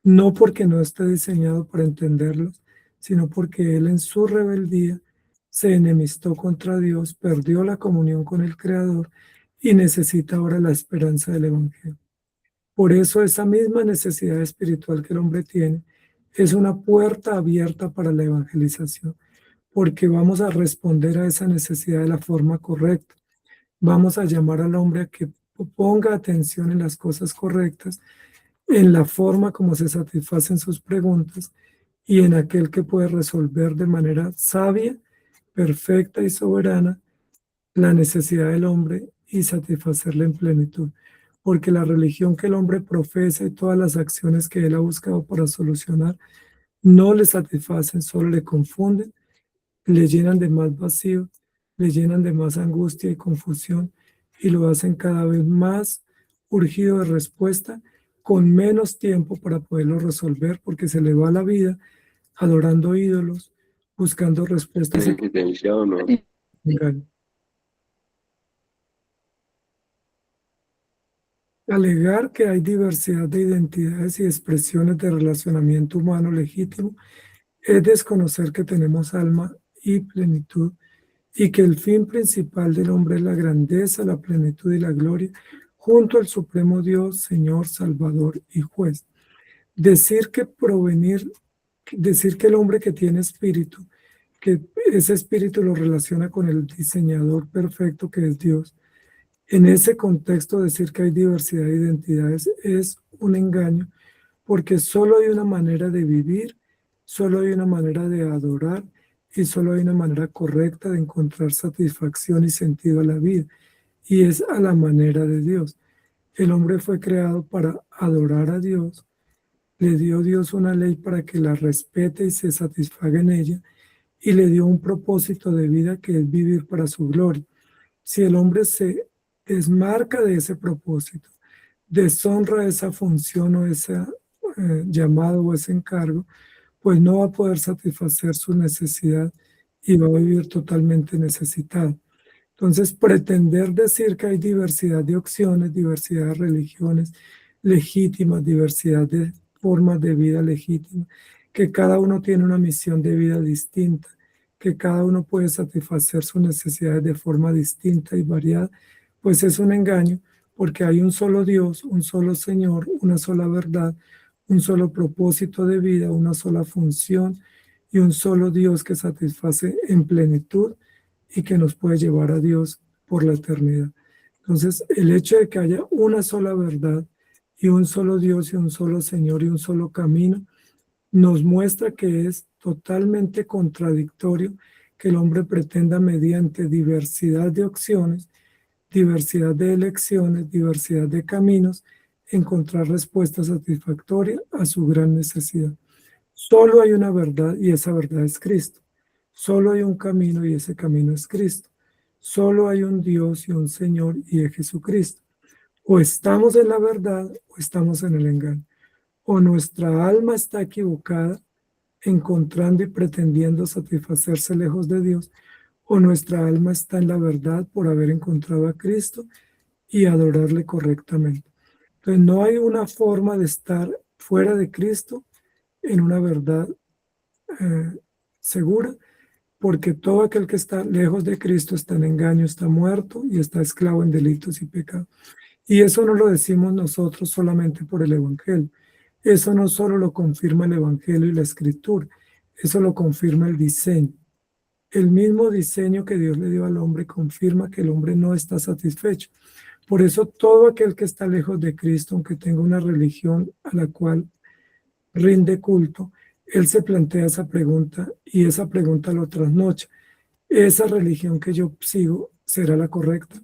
Speaker 2: no porque no esté diseñado para entenderlos, sino porque él en su rebeldía se enemistó contra Dios, perdió la comunión con el Creador y necesita ahora la esperanza del Evangelio. Por eso esa misma necesidad espiritual que el hombre tiene es una puerta abierta para la evangelización, porque vamos a responder a esa necesidad de la forma correcta. Vamos a llamar al hombre a que ponga atención en las cosas correctas, en la forma como se satisfacen sus preguntas y en aquel que puede resolver de manera sabia, perfecta y soberana la necesidad del hombre y satisfacerla en plenitud. Porque la religión que el hombre profesa y todas las acciones que él ha buscado para solucionar no le satisfacen, solo le confunden, le llenan de más vacío, le llenan de más angustia y confusión, y lo hacen cada vez más urgido de respuesta, con menos tiempo para poderlo resolver, porque se le va la vida adorando ídolos, buscando respuestas. Alegar que hay diversidad de identidades y expresiones de relacionamiento humano legítimo es desconocer que tenemos alma y plenitud y que el fin principal del hombre es la grandeza, la plenitud y la gloria, junto al Supremo Dios, Señor, Salvador y Juez. Decir que el hombre que tiene espíritu, que ese espíritu lo relaciona con el diseñador perfecto que es Dios. En ese contexto, decir que hay diversidad de identidades es un engaño, porque solo hay una manera de vivir, solo hay una manera de adorar y solo hay una manera correcta de encontrar satisfacción y sentido a la vida, y es a la manera de Dios. El hombre fue creado para adorar a Dios, le dio Dios una ley para que la respete y se satisfaga en ella, y le dio un propósito de vida que es vivir para su gloria. Si el hombre se desmarca de ese propósito, deshonra esa función o ese llamado o ese encargo, pues no va a poder satisfacer su necesidad y va a vivir totalmente necesitado. Entonces, pretender decir que hay diversidad de opciones, diversidad de religiones legítimas, diversidad de formas de vida legítimas, que cada uno tiene una misión de vida distinta, que cada uno puede satisfacer sus necesidades de forma distinta y variada, pues es un engaño, porque hay un solo Dios, un solo Señor, una sola verdad, un solo propósito de vida, una sola función y un solo Dios que satisface en plenitud y que nos puede llevar a Dios por la eternidad. Entonces, el hecho de que haya una sola verdad y un solo Dios y un solo Señor y un solo camino, nos muestra que es totalmente contradictorio que el hombre pretenda mediante diversidad de opciones, diversidad de elecciones, diversidad de caminos, encontrar respuesta satisfactoria a su gran necesidad. Solo hay una verdad y esa verdad es Cristo. Solo hay un camino y ese camino es Cristo. Solo hay un Dios y un Señor y es Jesucristo. O estamos en la verdad o estamos en el engaño. O nuestra alma está equivocada, encontrando y pretendiendo satisfacerse lejos de Dios, o nuestra alma está en la verdad por haber encontrado a Cristo y adorarle correctamente. Entonces no hay una forma de estar fuera de Cristo en una verdad segura, porque todo aquel que está lejos de Cristo está en engaño, está muerto y está esclavo en delitos y pecados. Y eso no lo decimos nosotros solamente por el Evangelio. Eso no solo lo confirma el Evangelio y la Escritura, eso lo confirma el diseño. El mismo diseño que Dios le dio al hombre confirma que el hombre no está satisfecho. Por eso todo aquel que está lejos de Cristo, aunque tenga una religión a la cual rinde culto, él se plantea esa pregunta y esa pregunta lo trasnocha. ¿Esa religión que yo sigo será la correcta?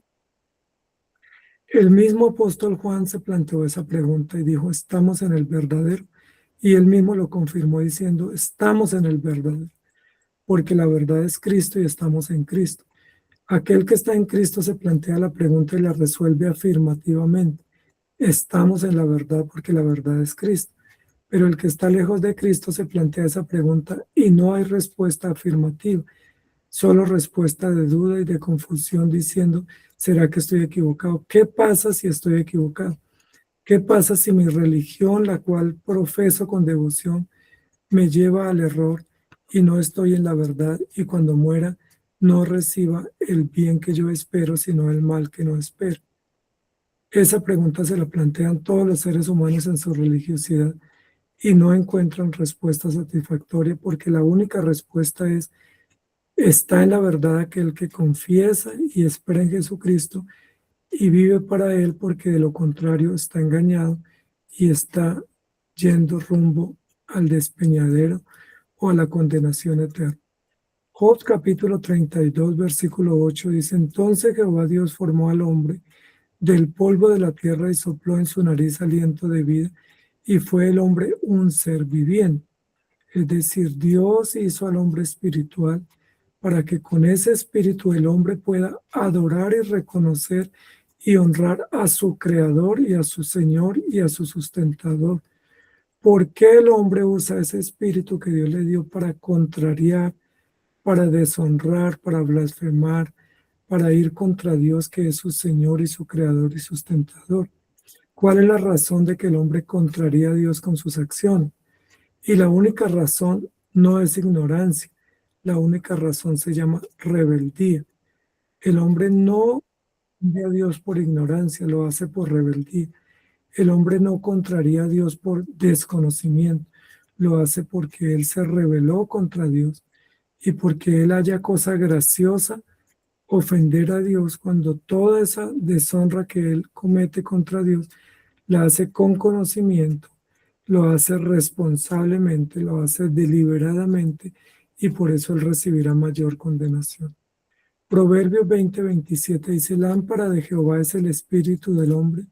Speaker 2: El mismo apóstol Juan se planteó esa pregunta y dijo, ¿estamos en el verdadero? Y él mismo lo confirmó diciendo, estamos en el verdadero, porque la verdad es Cristo y estamos en Cristo. Aquel que está en Cristo se plantea la pregunta y la resuelve afirmativamente. Estamos en la verdad porque la verdad es Cristo. Pero el que está lejos de Cristo se plantea esa pregunta y no hay respuesta afirmativa, solo respuesta de duda y de confusión diciendo, ¿será que estoy equivocado? ¿Qué pasa si estoy equivocado? ¿Qué pasa si mi religión, la cual profeso con devoción, me lleva al error y no estoy en la verdad y cuando muera no reciba el bien que yo espero, sino el mal que no espero? Esa pregunta se la plantean todos los seres humanos en su religiosidad y no encuentran respuesta satisfactoria porque la única respuesta es, está en la verdad aquel que confiesa y espera en Jesucristo y vive para Él, porque de lo contrario está engañado y está yendo rumbo al despeñadero o a la condenación eterna. Job capítulo 32, versículo 8 dice, entonces Jehová Dios formó al hombre del polvo de la tierra y sopló en su nariz aliento de vida y fue el hombre un ser viviente. Es decir, Dios hizo al hombre espiritual para que con ese espíritu el hombre pueda adorar y reconocer y honrar a su creador y a su Señor y a su sustentador. ¿Por qué el hombre usa ese espíritu que Dios le dio para contrariar, para deshonrar, para blasfemar, para ir contra Dios que es su Señor y su creador y sustentador? ¿Cuál es la razón de que el hombre contraría a Dios con sus acciones? Y la única razón no es ignorancia. La única razón se llama rebeldía. El hombre no ve a Dios por ignorancia, lo hace por rebeldía. El hombre no contraría a Dios por desconocimiento, lo hace porque él se rebeló contra Dios y porque él haya cosa graciosa ofender a Dios cuando toda esa deshonra que él comete contra Dios la hace con conocimiento, lo hace responsablemente, lo hace deliberadamente y por eso él recibirá mayor condenación. Proverbios 20:27 dice, lámpara de Jehová es el espíritu del hombre,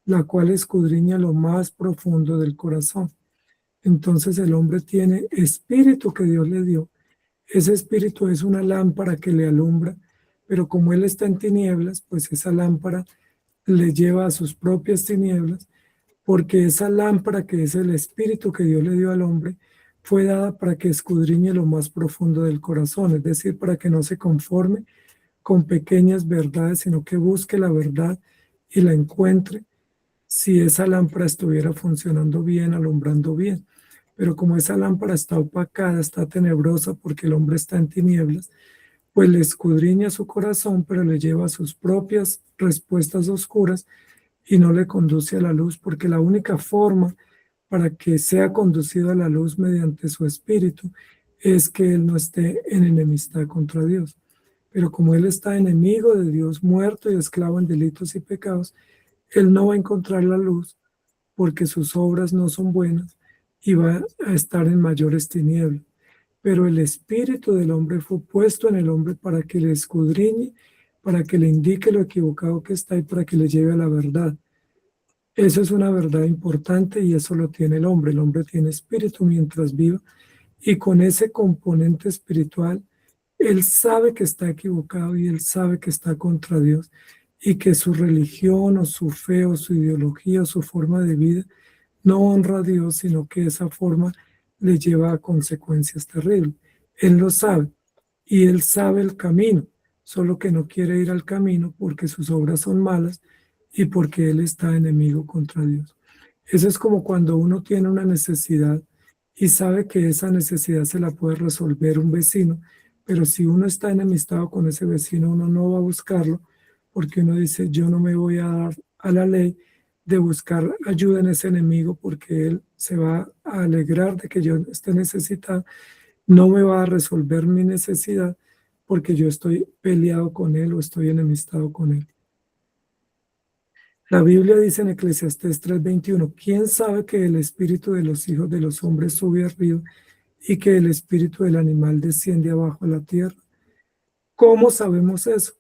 Speaker 2: la cual escudriña lo más profundo del corazón. Entonces el hombre tiene espíritu que Dios le dio. Ese espíritu es una lámpara que le alumbra, pero como él está en tinieblas, pues esa lámpara le lleva a sus propias tinieblas, porque esa lámpara que es el espíritu que Dios le dio al hombre, fue dada para que escudriñe lo más profundo del corazón, es decir, para que no se conforme con pequeñas verdades, sino que busque la verdad y la encuentre si esa lámpara estuviera funcionando bien, alumbrando bien. Pero como esa lámpara está opacada, está tenebrosa porque el hombre está en tinieblas, pues le escudriña su corazón, pero le lleva a sus propias respuestas oscuras y no le conduce a la luz, porque la única forma para que sea conducido a la luz mediante su espíritu es que él no esté en enemistad contra Dios. Pero como él está enemigo de Dios, muerto y esclavo en delitos y pecados, él no va a encontrar la luz porque sus obras no son buenas y va a estar en mayores tinieblas. Pero el espíritu del hombre fue puesto en el hombre para que le escudriñe, para que le indique lo equivocado que está y para que le lleve a la verdad. Eso es una verdad importante y eso lo tiene el hombre. El hombre tiene espíritu mientras viva y con ese componente espiritual, él sabe que está equivocado y él sabe que está contra Dios y que su religión o su fe o su ideología o su forma de vida no honra a Dios, sino que esa forma le lleva a consecuencias terribles. Él lo sabe y él sabe el camino, solo que no quiere ir al camino porque sus obras son malas y porque él está enemigo contra Dios. Eso es como cuando uno tiene una necesidad y sabe que esa necesidad se la puede resolver un vecino, pero si uno está enemistado con ese vecino, uno no va a buscarlo porque uno dice, yo no me voy a dar a la ley de buscar ayuda en ese enemigo porque él se va a alegrar de que yo esté necesitado, no me va a resolver mi necesidad porque yo estoy peleado con él o estoy enemistado con él. La Biblia dice en Eclesiastés 3:21, ¿quién sabe que el espíritu de los hijos de los hombres sube arriba y que el espíritu del animal desciende abajo a la tierra? ¿Cómo sabemos eso?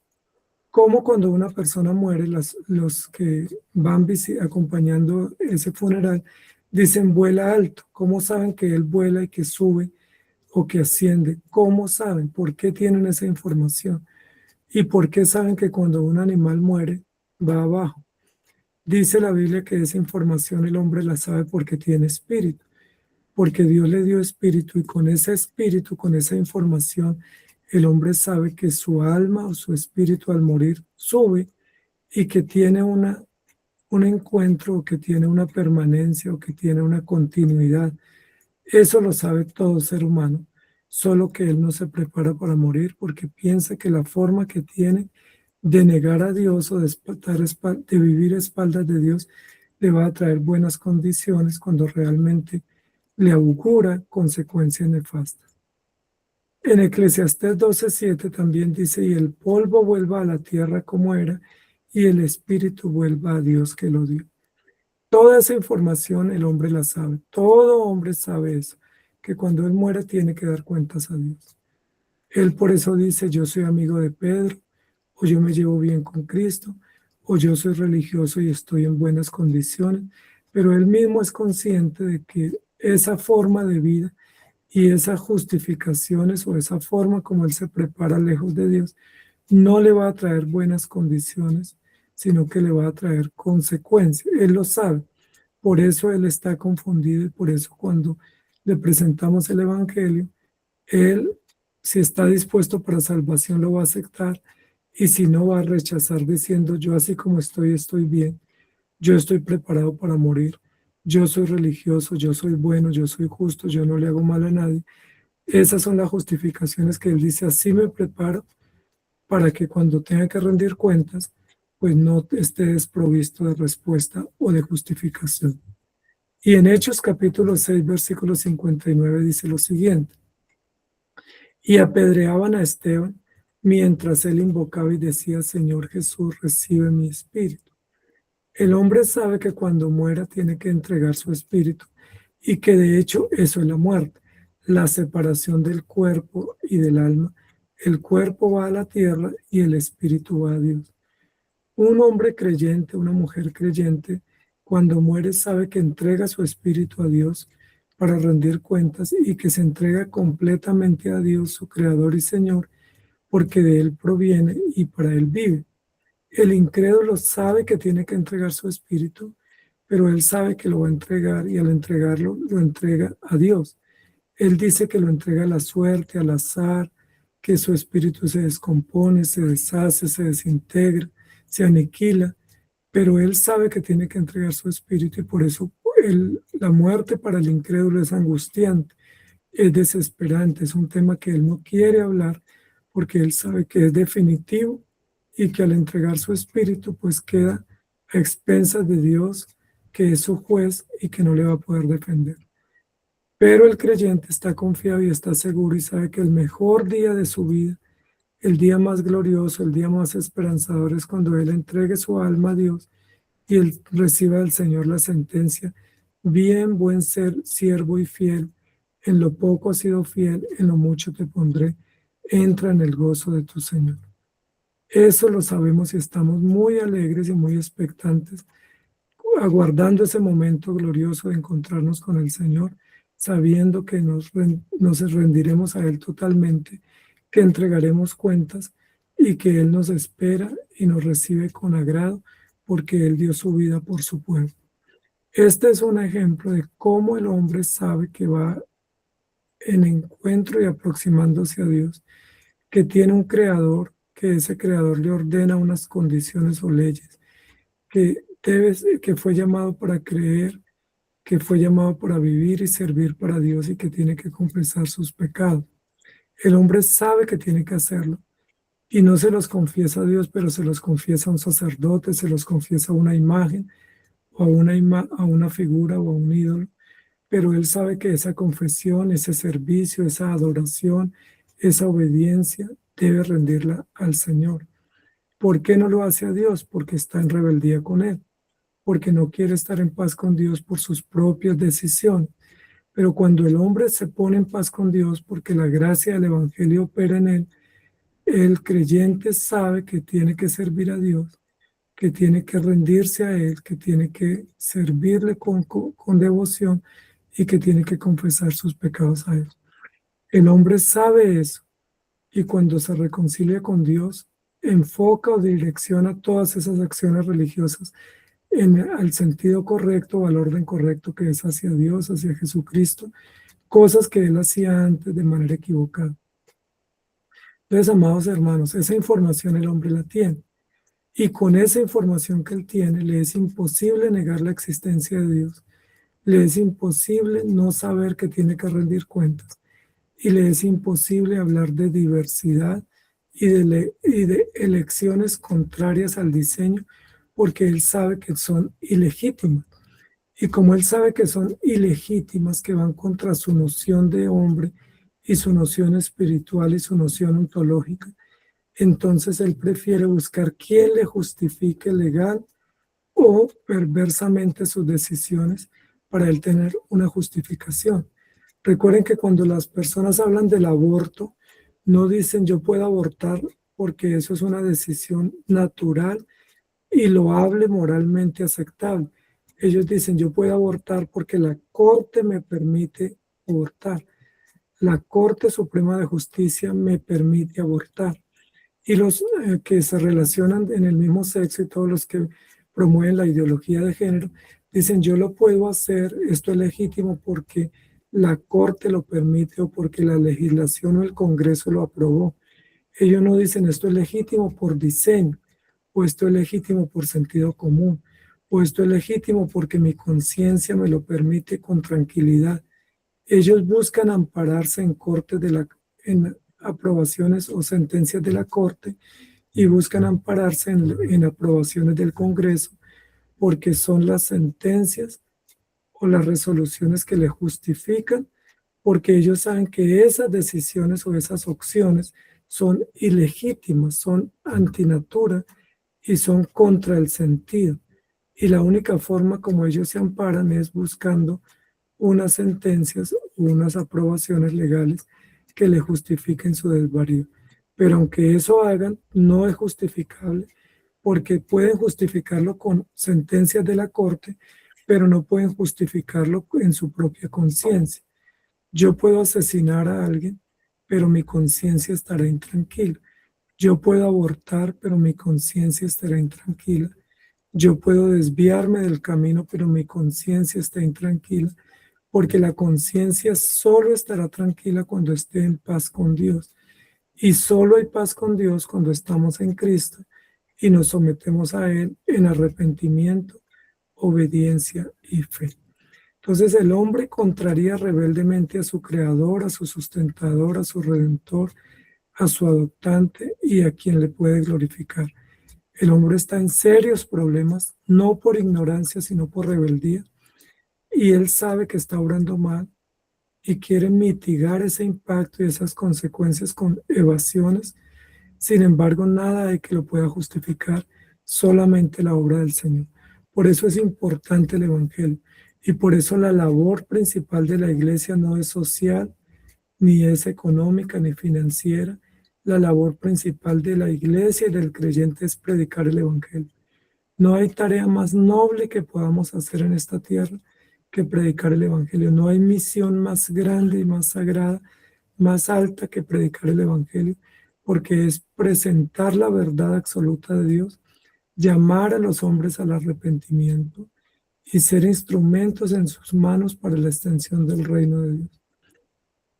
Speaker 2: Como cuando una persona muere, los que van acompañando ese funeral dicen vuela alto. ¿Cómo saben que él vuela y que sube o que asciende? ¿Cómo saben? ¿Por qué tienen esa información? ¿Y por qué saben que cuando un animal muere va abajo? Dice la Biblia que esa información el hombre la sabe porque tiene espíritu, porque Dios le dio espíritu y con ese espíritu, con esa información, el hombre sabe que su alma o su espíritu al morir sube y que tiene un encuentro, o que tiene una permanencia o que tiene una continuidad. Eso lo sabe todo ser humano, solo que él no se prepara para morir porque piensa que la forma que tiene de negar a Dios o de vivir a espaldas de Dios le va a traer buenas condiciones cuando realmente le augura consecuencias nefastas. En Eclesiastés 12:7 también dice, y el polvo vuelva a la tierra como era, y el espíritu vuelva a Dios que lo dio. Toda esa información el hombre la sabe, todo hombre sabe eso, que cuando él muere tiene que dar cuentas a Dios. Él por eso dice, yo soy amigo de Pedro, o yo me llevo bien con Cristo, o yo soy religioso y estoy en buenas condiciones, pero él mismo es consciente de que esa forma de vida y esas justificaciones o esa forma como él se prepara lejos de Dios, no le va a traer buenas condiciones, sino que le va a traer consecuencias. Él lo sabe, por eso él está confundido y por eso cuando le presentamos el Evangelio, él, si está dispuesto para salvación, lo va a aceptar y si no, va a rechazar diciendo, yo así como estoy bien, yo estoy preparado para morir, yo soy religioso, yo soy bueno, yo soy justo, yo no le hago mal a nadie, Esas son las justificaciones que él dice, así me preparo para que cuando tenga que rendir cuentas, pues no esté desprovisto de respuesta o de justificación. Y en Hechos capítulo 6, versículo 59 dice lo siguiente: y apedreaban a Esteban mientras él invocaba y decía, Señor Jesús, recibe mi espíritu. El hombre sabe que cuando muera tiene que entregar su espíritu y que de hecho eso es la muerte, la separación del cuerpo y del alma. El cuerpo va a la tierra y el espíritu va a Dios. Un hombre creyente, una mujer creyente, cuando muere sabe que entrega su espíritu a Dios para rendir cuentas y que se entrega completamente a Dios, su Creador y Señor, porque de Él proviene y para Él vive. El incrédulo sabe que tiene que entregar su espíritu, pero él sabe que lo va a entregar y al entregarlo lo entrega a Dios. Él dice que lo entrega a la suerte, al azar, que su espíritu se descompone, se deshace, se desintegra, se aniquila, pero él sabe que tiene que entregar su espíritu y por eso la muerte para el incrédulo es angustiante, es desesperante, es un tema que él no quiere hablar porque él sabe que es definitivo y que al entregar su espíritu pues queda a expensas de Dios, que es su juez y que no le va a poder defender. Pero el creyente está confiado y está seguro y sabe que el mejor día de su vida, el día más glorioso, el día más esperanzador es cuando él entregue su alma a Dios y él reciba del Señor la sentencia: bien, buen ser, siervo y fiel, en lo poco has sido fiel, en lo mucho te pondré, entra en el gozo de tu Señor. Eso lo sabemos y estamos muy alegres y muy expectantes, aguardando ese momento glorioso de encontrarnos con el Señor, sabiendo que nos rendiremos a Él totalmente, que entregaremos cuentas y que Él nos espera y nos recibe con agrado porque Él dio su vida por su pueblo. Este es un ejemplo de cómo el hombre sabe que va en encuentro y aproximándose a Dios, que tiene un creador, que ese creador le ordena unas condiciones o leyes, que fue llamado para creer, que fue llamado para vivir y servir para Dios y que tiene que confesar sus pecados. El hombre sabe que tiene que hacerlo y no se los confiesa a Dios, pero se los confiesa a un sacerdote, se los confiesa a una imagen o a una figura o a un ídolo, pero él sabe que esa confesión, ese servicio, esa adoración, esa obediencia debe rendirla al Señor. ¿Por qué no lo hace a Dios? Porque está en rebeldía con Él, porque no quiere estar en paz con Dios por sus propias decisiones. Pero cuando el hombre se pone en paz con Dios, porque la gracia del Evangelio opera en él, el creyente sabe que tiene que servir a Dios, que tiene que rendirse a Él, que tiene que servirle con devoción y que tiene que confesar sus pecados a Él. El hombre sabe eso y cuando se reconcilia con Dios, enfoca o direcciona todas esas acciones religiosas al sentido correcto o al orden correcto, que es hacia Dios, hacia Jesucristo, cosas que él hacía antes de manera equivocada. Entonces, amados hermanos, esa información el hombre la tiene. Y con esa información que él tiene, le es imposible negar la existencia de Dios. Le es imposible no saber que tiene que rendir cuentas. Y le es imposible hablar de diversidad y de elecciones contrarias al diseño, porque él sabe que son ilegítimas. Y como él sabe que son ilegítimas, que van contra su noción de hombre y su noción espiritual y su noción ontológica, entonces él prefiere buscar quién le justifique legal o perversamente sus decisiones para él tener una justificación. Recuerden que cuando las personas hablan del aborto, no dicen yo puedo abortar porque eso es una decisión natural y loable, moralmente aceptable. Ellos dicen yo puedo abortar porque la Corte me permite abortar. La Corte Suprema de Justicia me permite abortar. Y los que se relacionan en el mismo sexo y todos los que promueven la ideología de género, dicen yo lo puedo hacer, esto es legítimo porque la Corte lo permite o porque la legislación o el Congreso lo aprobó. Ellos no dicen esto es legítimo por diseño, o esto es legítimo por sentido común, o esto es legítimo porque mi conciencia me lo permite con tranquilidad. Ellos buscan ampararse en cortes en aprobaciones o sentencias de la corte y buscan ampararse en aprobaciones del Congreso porque son las sentencias o las resoluciones que le justifican, porque ellos saben que esas decisiones o esas opciones son ilegítimas, son antinatura y son contra el sentido. Y la única forma como ellos se amparan es buscando unas sentencias o unas aprobaciones legales que le justifiquen su desvarío. Pero aunque eso hagan, no es justificable porque pueden justificarlo con sentencias de la corte, pero no pueden justificarlo en su propia conciencia. Yo puedo asesinar a alguien, pero mi conciencia estará intranquila. Yo puedo abortar, pero mi conciencia estará intranquila. Yo puedo desviarme del camino, pero mi conciencia está intranquila, porque la conciencia solo estará tranquila cuando esté en paz con Dios. Y solo hay paz con Dios cuando estamos en Cristo y nos sometemos a Él en arrepentimiento, obediencia y fe. Entonces el hombre contraría rebeldemente a su creador, a su sustentador, a su redentor, a su adoptante y a quien le puede glorificar. El hombre está en serios problemas, no por ignorancia, sino por rebeldía. Y él sabe que está obrando mal y quiere mitigar ese impacto y esas consecuencias con evasiones. Sin embargo, nada hay que lo pueda justificar, solamente la obra del Señor. Por eso es importante el Evangelio. Y por eso la labor principal de la iglesia no es social, ni es económica, ni financiera. La labor principal de la iglesia y del creyente es predicar el Evangelio. No hay tarea más noble que podamos hacer en esta tierra que predicar el Evangelio. No hay misión más grande y más sagrada, más alta que predicar el Evangelio, porque es presentar la verdad absoluta de Dios, llamar a los hombres al arrepentimiento y ser instrumentos en sus manos para la extensión del reino de Dios.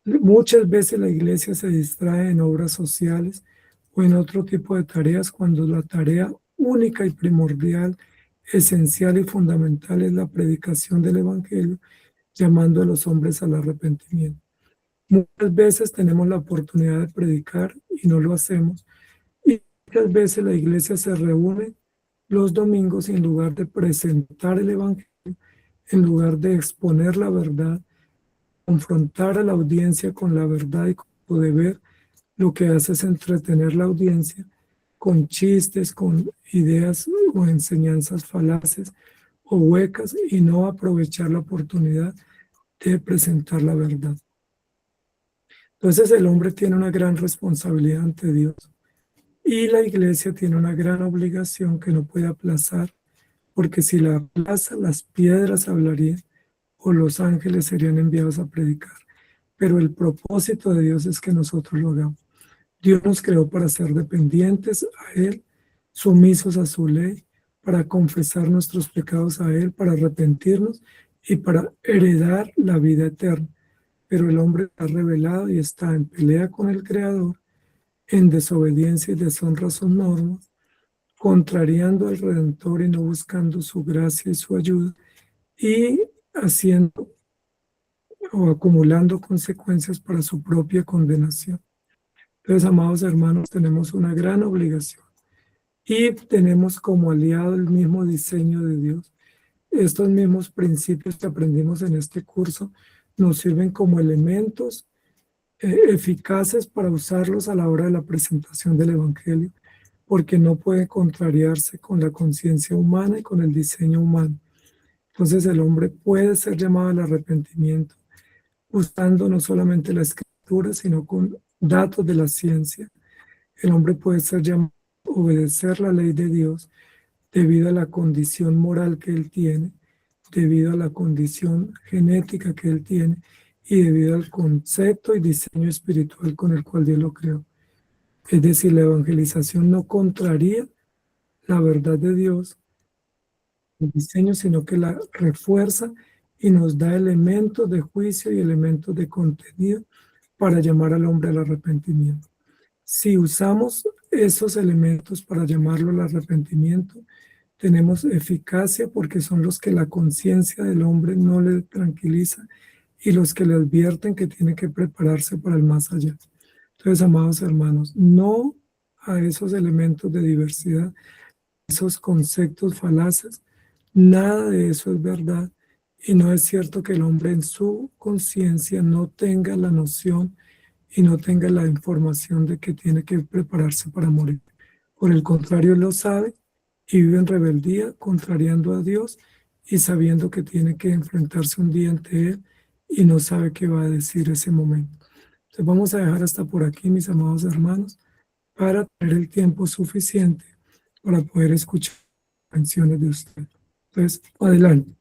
Speaker 2: Muchas veces la iglesia se distrae en obras sociales o en otro tipo de tareas cuando la tarea única y primordial, esencial y fundamental es la predicación del Evangelio, llamando a los hombres al arrepentimiento. Muchas veces tenemos la oportunidad de predicar y no lo hacemos. Y muchas veces la iglesia se reúne los domingos y en lugar de presentar el Evangelio, en lugar de exponer la verdad, confrontar a la audiencia con la verdad y con su deber, lo que hace es entretener la audiencia con chistes, con ideas o enseñanzas falaces o huecas y no aprovechar la oportunidad de presentar la verdad. Entonces el hombre tiene una gran responsabilidad ante Dios y la iglesia tiene una gran obligación que no puede aplazar, porque si la aplaza, las piedras hablarían o los ángeles serían enviados a predicar. Pero el propósito de Dios es que nosotros lo hagamos. Dios nos creó para ser dependientes a Él, sumisos a su ley, para confesar nuestros pecados a Él, para arrepentirnos y para heredar la vida eterna. Pero el hombre está rebelado y está en pelea con el Creador, en desobediencia y deshonra a sus normas, contrariando al Redentor y no buscando su gracia y su ayuda, y haciendo o acumulando consecuencias para su propia condenación. Entonces, amados hermanos, tenemos una gran obligación y tenemos como aliado el mismo diseño de Dios. Estos mismos principios que aprendimos en este curso nos sirven como elementos eficaces para usarlos a la hora de la presentación del Evangelio, porque no puede contrariarse con la conciencia humana y con el diseño humano. Entonces el hombre puede ser llamado al arrepentimiento usando no solamente la escritura, sino con datos de la ciencia. El hombre puede ser llamado a obedecer la ley de Dios debido a la condición moral que él tiene, debido a la condición genética que él tiene y debido al concepto y diseño espiritual con el cual Dios lo creó. Es decir, la evangelización no contraría la verdad de Dios, el diseño, sino que la refuerza y nos da elementos de juicio y elementos de contenido para llamar al hombre al arrepentimiento. Si usamos esos elementos para llamarlo al arrepentimiento, tenemos eficacia porque son los que la conciencia del hombre no le tranquiliza y los que le advierten que tiene que prepararse para el más allá. Entonces, amados hermanos, no a esos elementos de diversidad, esos conceptos falaces, nada de eso es verdad. Y no es cierto que el hombre en su conciencia no tenga la noción y no tenga la información de que tiene que prepararse para morir. Por el contrario, él lo sabe y vive en rebeldía, contrariando a Dios y sabiendo que tiene que enfrentarse un día ante Él y no sabe qué va a decir ese momento. Entonces vamos a dejar hasta por aquí, mis amados hermanos, para tener el tiempo suficiente para poder escuchar canciones de usted. Entonces, adelante.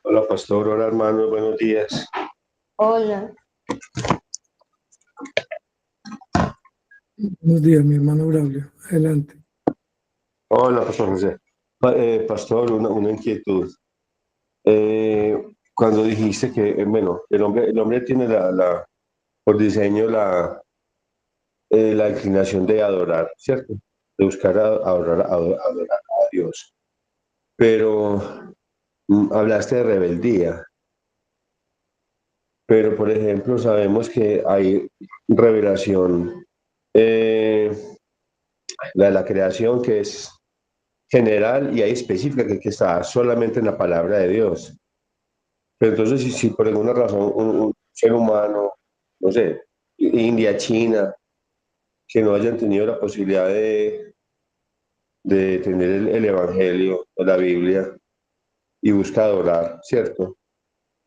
Speaker 4: Hola, pastor. Hola, hermano. Buenos días.
Speaker 5: Hola.
Speaker 2: Buenos días, mi hermano Braulio. Adelante.
Speaker 4: Hola, pastor José. Pastor, una inquietud. Cuando dijiste que, bueno, el hombre tiene por diseño la inclinación de adorar, ¿cierto? De buscar adorar a Dios. Pero hablaste de rebeldía. Pero, por ejemplo, sabemos que hay revelación, la de la creación, que es general y hay específica que está solamente en la palabra de Dios. Pero entonces, si por alguna razón un ser humano, no sé, India, China, que no hayan tenido la posibilidad de tener el Evangelio o la Biblia y busca adorar, ¿cierto?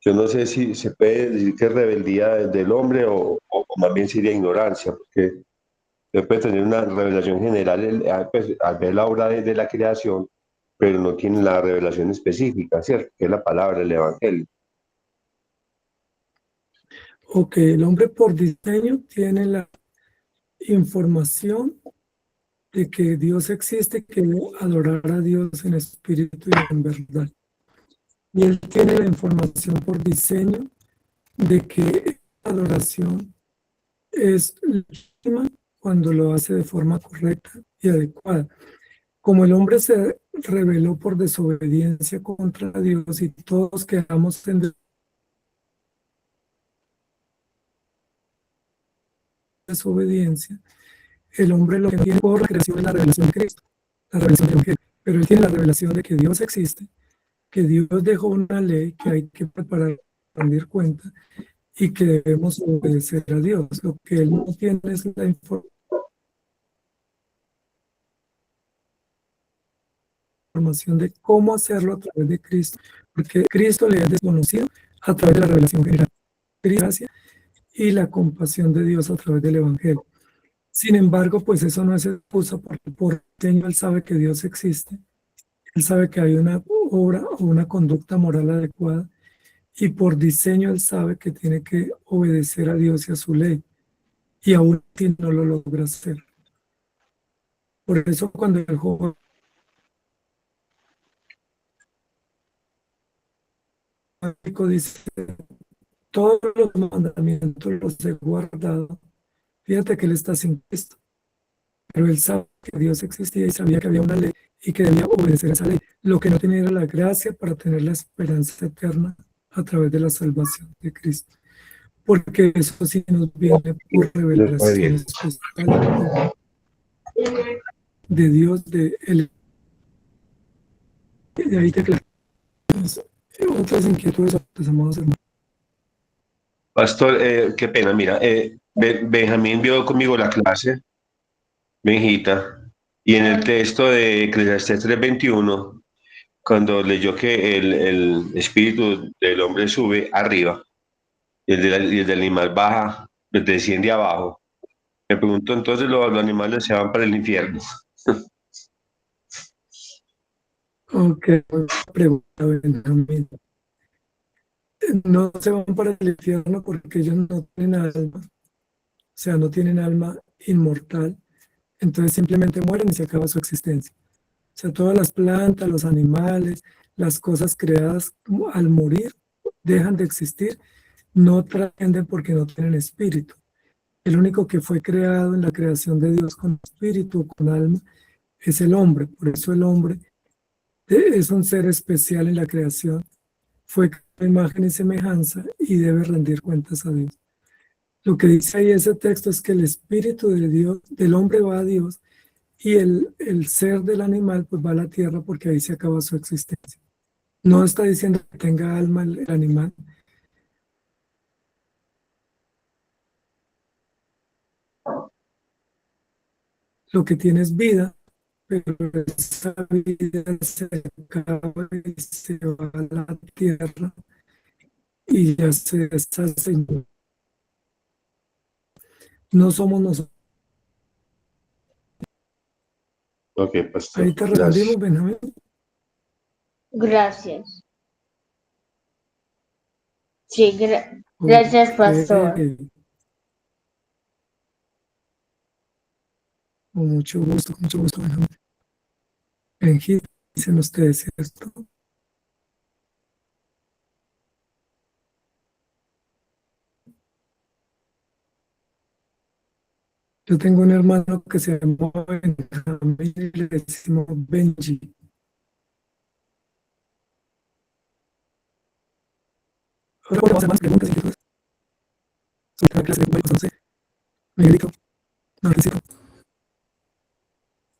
Speaker 4: Yo no sé si se puede decir que es rebeldía del hombre o más bien sería ignorancia, porque se puede tener una revelación general pues, al ver la obra de la creación, pero no tiene la revelación específica, ¿cierto? Que es la palabra, el Evangelio.
Speaker 2: Ok, el hombre por diseño tiene la información de que Dios existe, que debe adorar a Dios en espíritu y en verdad. Y él tiene la información por diseño de que la adoración es legítima cuando lo hace de forma correcta y adecuada. Como el hombre se rebeló por desobediencia contra Dios y todos quedamos en desobediencia, el hombre lo que tiene por creación es la revelación de Cristo, la revelación del Evangelio. Pero él tiene la revelación de que Dios existe, que Dios dejó una ley que hay que preparar, rendir cuenta y que debemos obedecer a Dios. Lo que él no tiene es la información de cómo hacerlo a través de Cristo, porque Cristo le es desconocido a través de la revelación general, gracia y la compasión de Dios a través del Evangelio. Sin embargo, pues eso no es excusa porque por diseño él sabe que Dios existe, él sabe que hay una obra o una conducta moral adecuada y por diseño él sabe que tiene que obedecer a Dios y a su ley y aún si no lo logra hacer. Por eso cuando el joven dice, todos los mandamientos los he guardado, fíjate que él está sin Cristo, pero él sabe que Dios existía y sabía que había una ley y que debía obedecer a esa ley. Lo que no tenía era la gracia para tener la esperanza eterna a través de la salvación de Cristo. Porque eso sí nos viene por revelación especial de Dios, de ahí te claro. Otras inquietudes, amados hermanos.
Speaker 4: Pastor, qué pena, mira, Benjamín vio conmigo la clase, Benjita, y en el texto de Eclesiastés 3:21, cuando leyó que el espíritu del hombre sube arriba y y el del animal baja, desciende abajo. Me pregunto, entonces los animales se van para el infierno.
Speaker 2: Ok, pregunta, Benjamín. No se van para el infierno porque ellos no tienen alma, o sea, no tienen alma inmortal, entonces simplemente mueren y se acaba su existencia. O sea, todas las plantas, los animales, las cosas creadas al morir dejan de existir, no trascienden porque no tienen espíritu. El único que fue creado en la creación de Dios con espíritu, con alma, es el hombre. Por eso el hombre es un ser especial en la creación. Fue creado a imagen y semejanza y debe rendir cuentas a Dios. Lo que dice ahí ese texto es que el espíritu de Dios, del hombre va a Dios y el ser del animal pues va a la tierra porque ahí se acaba su existencia. No está diciendo que tenga alma el animal. Lo que tiene es vida, pero esa vida se acaba y se va a la tierra y ya se deshace. No somos nosotros.
Speaker 4: Ok, pastor.
Speaker 2: Ahí te
Speaker 4: Gracias.
Speaker 2: respondimos, Benjamín.
Speaker 5: Gracias. Sí, gracias, pastor.
Speaker 2: Ok. Con mucho gusto, Benjamín. Benjita, dicen ustedes, ¿cierto? Yo tengo un hermano que se llama Benjamín y le decimos Benji. Ahora podemos hacer más preguntas y dudas sobre la clase de Google, no sé. Miguelito, Mauricio,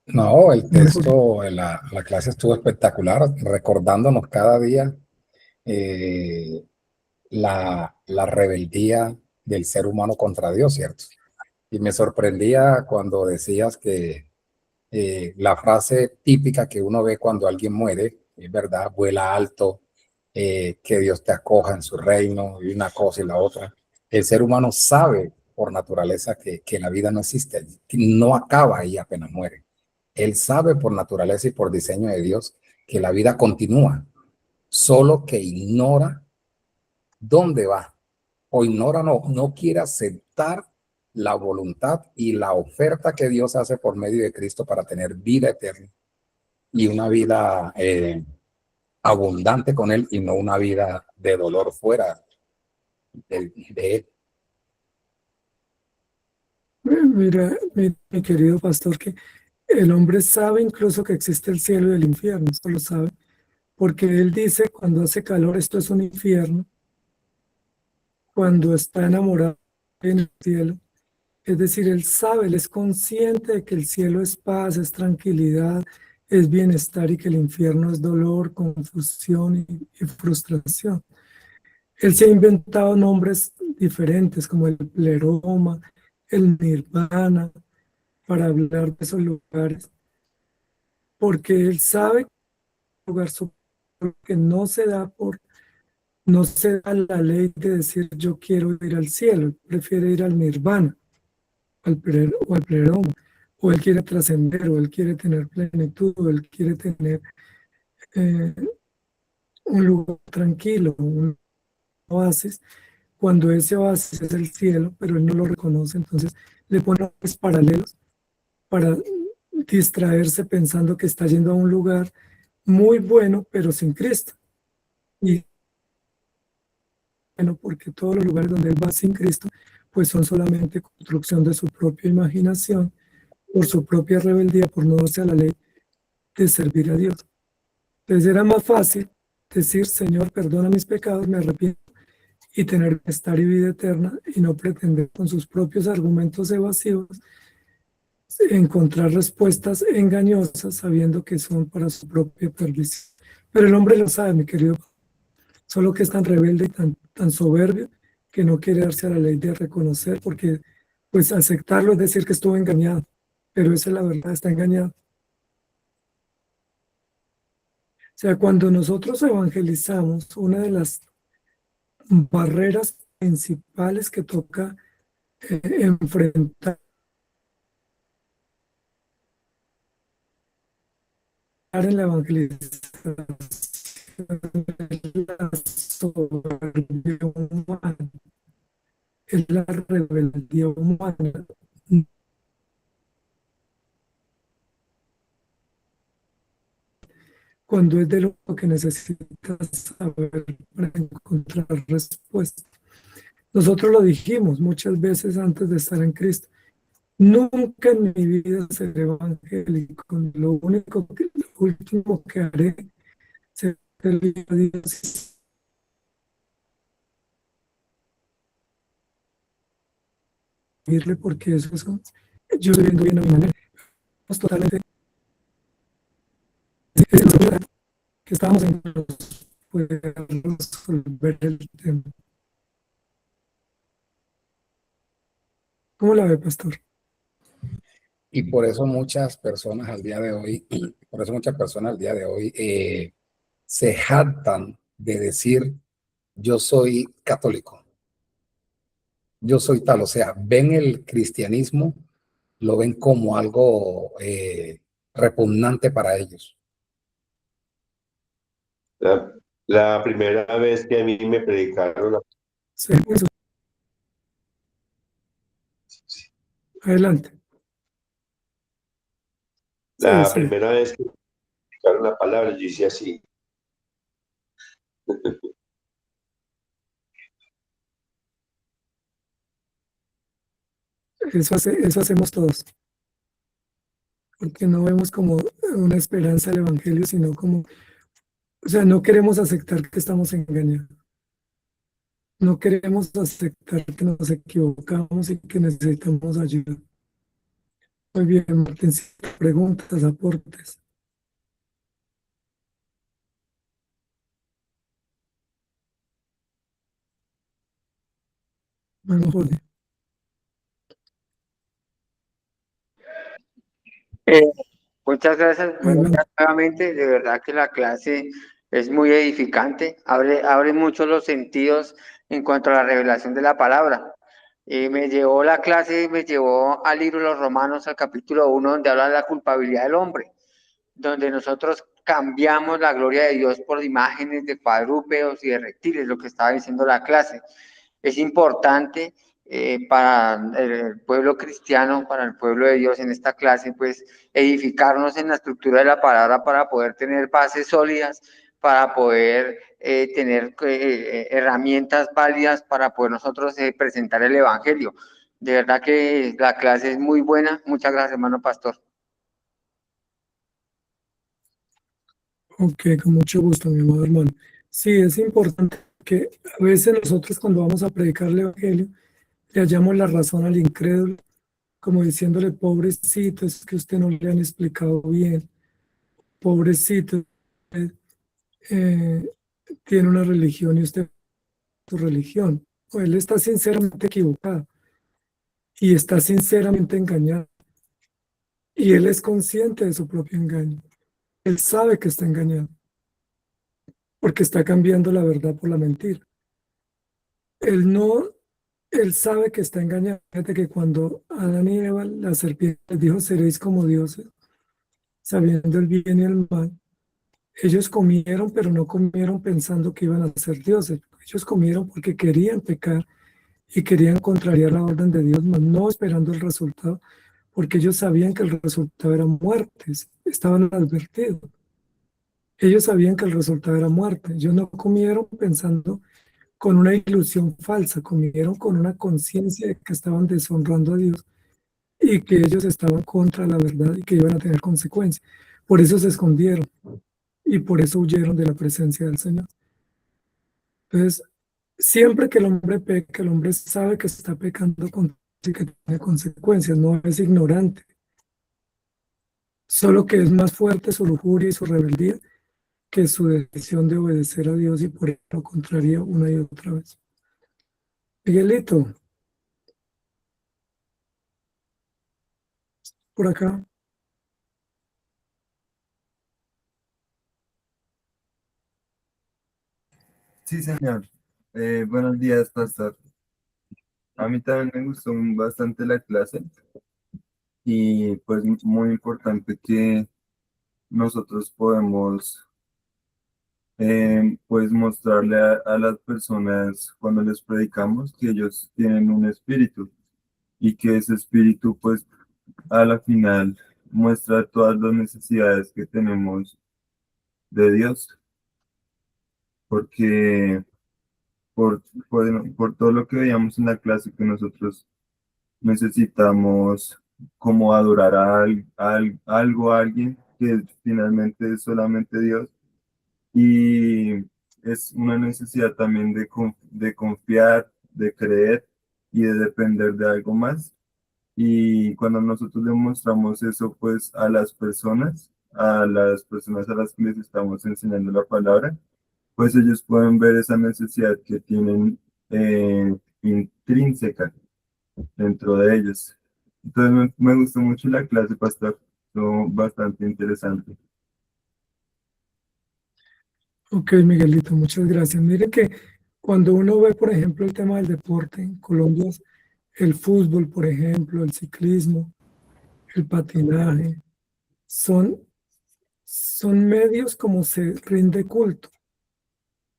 Speaker 3: No, el
Speaker 2: no me escucho.
Speaker 3: texto, la clase estuvo espectacular, recordándonos cada día eh, la rebeldía del ser humano contra Dios, ¿cierto? Y me sorprendía cuando decías que la frase típica que uno ve cuando alguien muere, es verdad, vuela alto, que Dios te acoja en su reino, y una cosa y la otra. El ser humano sabe por naturaleza que la vida no existe, que no acaba ahí apenas muere. Él sabe por naturaleza y por diseño de Dios que la vida continúa, solo que ignora dónde va, o ignora, no quiere aceptar la voluntad y la oferta que Dios hace por medio de Cristo para tener vida eterna y una vida abundante con Él y no una vida de dolor fuera de Él.
Speaker 2: Mira, mi querido pastor, que el hombre sabe incluso que existe el cielo y el infierno, eso lo sabe, porque él dice cuando hace calor esto es un infierno, cuando está enamorado en el cielo. Es decir, él sabe, él es consciente de que el cielo es paz, es tranquilidad, es bienestar y que el infierno es dolor, confusión y frustración. Él se ha inventado nombres diferentes como el pleroma, el nirvana, para hablar de esos lugares, porque él sabe que es un lugar que no se da la ley de decir yo quiero ir al cielo, él prefiere ir al nirvana o al pleroma, o él quiere trascender, o él quiere tener plenitud, o él quiere tener eh, un lugar tranquilo, un oasis, cuando ese oasis es el cielo, pero él no lo reconoce, entonces le pone nombres paralelos para distraerse pensando que está yendo a un lugar muy bueno, pero sin Cristo. Y bueno, porque todos los lugares donde él va sin Cristo, pues son solamente construcción de su propia imaginación, por su propia rebeldía, por no darse a la ley de servir a Dios. Entonces era más fácil decir, Señor, perdona mis pecados, me arrepiento, y tener bienestar y vida eterna, y no pretender con sus propios argumentos evasivos encontrar respuestas engañosas sabiendo que son para su propia perdición. Pero el hombre lo sabe, mi querido, solo que es tan rebelde y tan soberbio que no quiere darse a la ley de reconocer, porque pues aceptarlo es decir que estuvo engañado, pero esa es la verdad, está engañado. O sea, cuando nosotros evangelizamos, una de las barreras principales que toca enfrentar en la evangelización es la soberbia humana, es la rebeldía humana. Cuando es de lo que necesitas saber para encontrar respuesta. Nosotros lo dijimos muchas veces antes de estar en Cristo. Nunca en mi vida seré evangélico. Lo último que haré será servir a Dios y servirle, porque eso es, yo estoy viendo bien a mi manera. Pues totalmente que estábamos en poder resolver el tema. ¿Cómo la ve, pastor?
Speaker 3: Y por eso muchas personas al día de hoy, se jactan de decir, yo soy católico, yo soy tal, o sea, ven el cristianismo, lo ven como algo repugnante para ellos.
Speaker 4: La primera vez que a mí me predicaron,
Speaker 2: Sí, eso. Adelante. Sí,
Speaker 4: la
Speaker 2: sí.
Speaker 4: primera vez que me predicaron la palabra, yo hice así.
Speaker 2: Eso hacemos todos, porque no vemos como una esperanza del Evangelio, sino como, o sea, no queremos aceptar que estamos engañados. No queremos aceptar que nos equivocamos y que necesitamos ayuda. Muy bien, Martín, preguntas, aportes. Bueno, Jorge.
Speaker 6: Eh, Muchas gracias,
Speaker 2: Adelante.
Speaker 6: nuevamente. De verdad que la clase es muy edificante, abre mucho los sentidos en cuanto a la revelación de la palabra. La clase me llevó al libro de los Romanos, al capítulo 1, donde habla de la culpabilidad del hombre, donde nosotros cambiamos la gloria de Dios por imágenes de cuadrúpedos y de reptiles, lo que estaba diciendo la clase. Es importante para el pueblo cristiano, para el pueblo de Dios en esta clase, pues edificarnos en la estructura de la palabra para poder tener bases sólidas, para poder tener herramientas válidas para poder nosotros presentar el Evangelio. De verdad que la clase es muy buena. Muchas gracias, hermano pastor.
Speaker 2: Ok, con mucho gusto, mi amado hermano. Sí, es importante que a veces nosotros cuando vamos a predicar el Evangelio, le hallamos la razón al incrédulo, como diciéndole, pobrecito, es que usted no le han explicado bien, pobrecito, eh, tiene una religión y usted su religión. O él está sinceramente equivocado y está sinceramente engañado. Y él es consciente de su propio engaño. Él sabe que está engañado porque está cambiando la verdad por la mentira. Él no, él sabe que está engañado. Fíjate que cuando Adán y Eva, la serpiente les dijo, seréis como dioses, sabiendo el bien y el mal, ellos comieron, pero no comieron pensando que iban a ser dioses. Ellos comieron porque querían pecar y querían contrariar la orden de Dios, mas no esperando el resultado, porque ellos sabían que el resultado era muerte, estaban advertidos. Ellos sabían que el resultado era muerte. Ellos no comieron pensando con una ilusión falsa, comieron con una conciencia de que estaban deshonrando a Dios y que ellos estaban contra la verdad y que iban a tener consecuencias. Por eso se escondieron y por eso huyeron de la presencia del Señor. Entonces, siempre que el hombre peca, el hombre sabe que está pecando y que tiene consecuencias, no es ignorante, solo que es más fuerte su lujuria y su rebeldía que su decisión de obedecer a Dios y por eso lo contraría una y otra vez. Miguelito, por acá.
Speaker 7: Sí, señor. Buenos días, pastor. A mí también me gustó bastante la clase y pues muy importante que nosotros podemos pues mostrarle a las personas cuando les predicamos que ellos tienen un espíritu y que ese espíritu pues a la final muestra todas las necesidades que tenemos de Dios, porque por, por todo lo que veíamos en la clase, que nosotros necesitamos como adorar algo, a alguien, que finalmente es solamente Dios. Y es una necesidad también de confiar, de creer y de depender de algo más. Y cuando nosotros le mostramos eso, pues a las personas a las que les estamos enseñando la palabra, pues ellos pueden ver esa necesidad que tienen intrínseca dentro de ellos. Entonces me gustó mucho la clase, pastor, estuvo bastante interesante.
Speaker 2: Ok, Miguelito, muchas gracias. Mire que cuando uno ve, por ejemplo, el tema del deporte en Colombia, el fútbol, por ejemplo, el ciclismo, el patinaje, son medios como se rinde culto.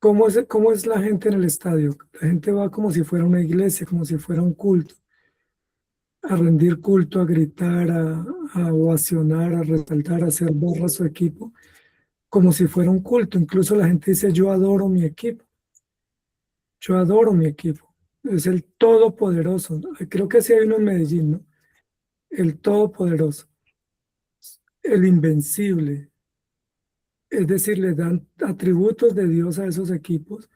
Speaker 2: ¿Cómo es la gente en el estadio? La gente va como si fuera una iglesia, como si fuera un culto, a rendir culto, a gritar, a ovacionar, a resaltar, a hacer barra a su equipo, como si fuera un culto. Incluso la gente dice, yo adoro mi equipo, yo adoro mi equipo. Es el todopoderoso, ¿no? Creo que sí hay uno en Medellín, ¿no? El todopoderoso, el invencible. Es decir, le dan atributos de Dios a esos equipos,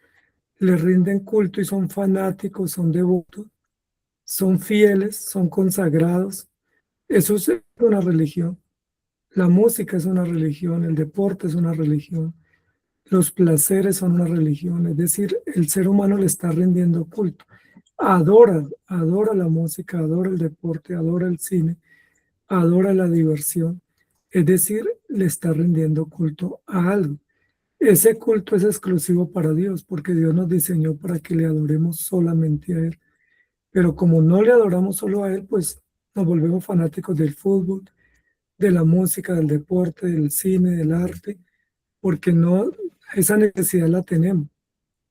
Speaker 2: le rinden culto y son fanáticos, son devotos, son fieles, son consagrados. Eso es una religión. La música es una religión, el deporte es una religión, los placeres son una religión. Es decir, el ser humano le está rindiendo culto. Adora la música, adora el deporte, adora el cine, adora la diversión. Es decir, le está rindiendo culto a algo. Ese culto es exclusivo para Dios, porque Dios nos diseñó para que le adoremos solamente a Él. Pero como no le adoramos solo a Él, pues nos volvemos fanáticos del fútbol, de la música, del deporte, del cine, del arte, porque no, esa necesidad la tenemos.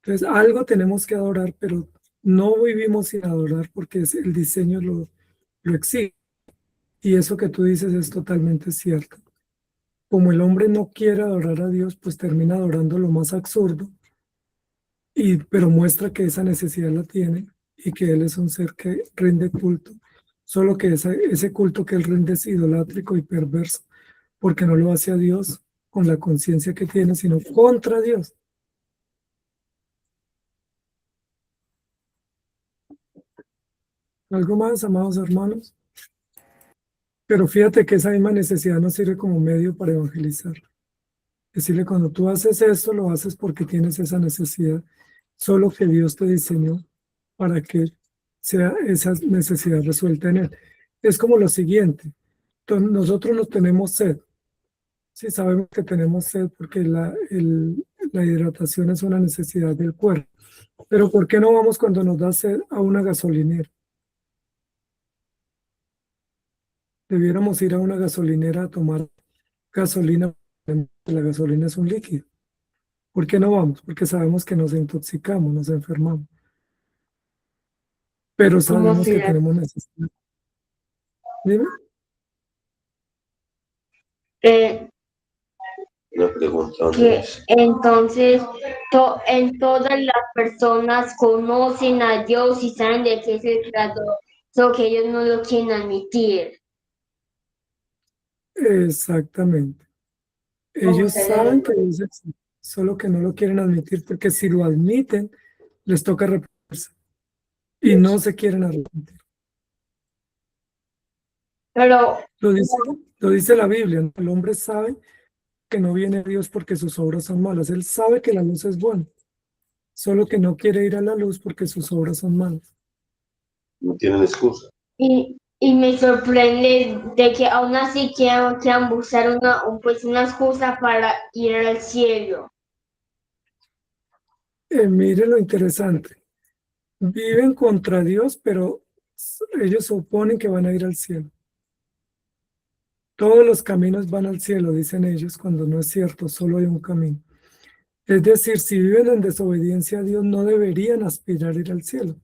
Speaker 2: Entonces, algo tenemos que adorar, pero no vivimos sin adorar porque el diseño lo exige. Y eso que tú dices es totalmente cierto. Como el hombre no quiere adorar a Dios, pues termina adorando lo más absurdo, pero muestra que esa necesidad la tiene y que Él es un ser que rinde culto. Solo que ese culto que Él rinde es idolátrico y perverso, porque no lo hace a Dios con la conciencia que tiene, sino contra Dios. ¿Algo más, amados hermanos? Pero fíjate que esa misma necesidad nos sirve como medio para evangelizar. Decirle, cuando tú haces esto, lo haces porque tienes esa necesidad, solo que Dios te diseñó para que sea esa necesidad resuelta en Él. Es como lo siguiente, nosotros no tenemos sed. Sí, sabemos que tenemos sed porque la hidratación es una necesidad del cuerpo. Pero ¿por qué no vamos cuando nos da sed a una gasolinera? Debiéramos ir a una gasolinera a tomar gasolina. La gasolina es un líquido. ¿Por qué no vamos? Porque sabemos que nos intoxicamos, nos enfermamos. Pero sabemos que tenemos necesidad. Dime.
Speaker 4: Una pregunta.
Speaker 5: Que entonces en todas las personas conocen a Dios y saben de qué se trata, solo que ellos no lo quieren admitir.
Speaker 2: Exactamente. Ellos saben que Dios existe, solo que no lo quieren admitir porque si lo admiten, les toca arrepentirse y no se quieren arrepentir.
Speaker 5: Pero
Speaker 2: Lo dice la Biblia, ¿no? El hombre sabe que no viene Dios porque sus obras son malas. Él sabe que la luz es buena, solo que no quiere ir a la luz porque sus obras son malas.
Speaker 4: No tienen excusa.
Speaker 5: y me sorprende de que aún así quieran buscar una excusa para ir al cielo.
Speaker 2: Mire lo interesante. Viven contra Dios, pero ellos suponen que van a ir al cielo. Todos los caminos van al cielo, dicen ellos, cuando no es cierto, solo hay un camino. Es decir, si viven en desobediencia a Dios, no deberían aspirar a ir al cielo.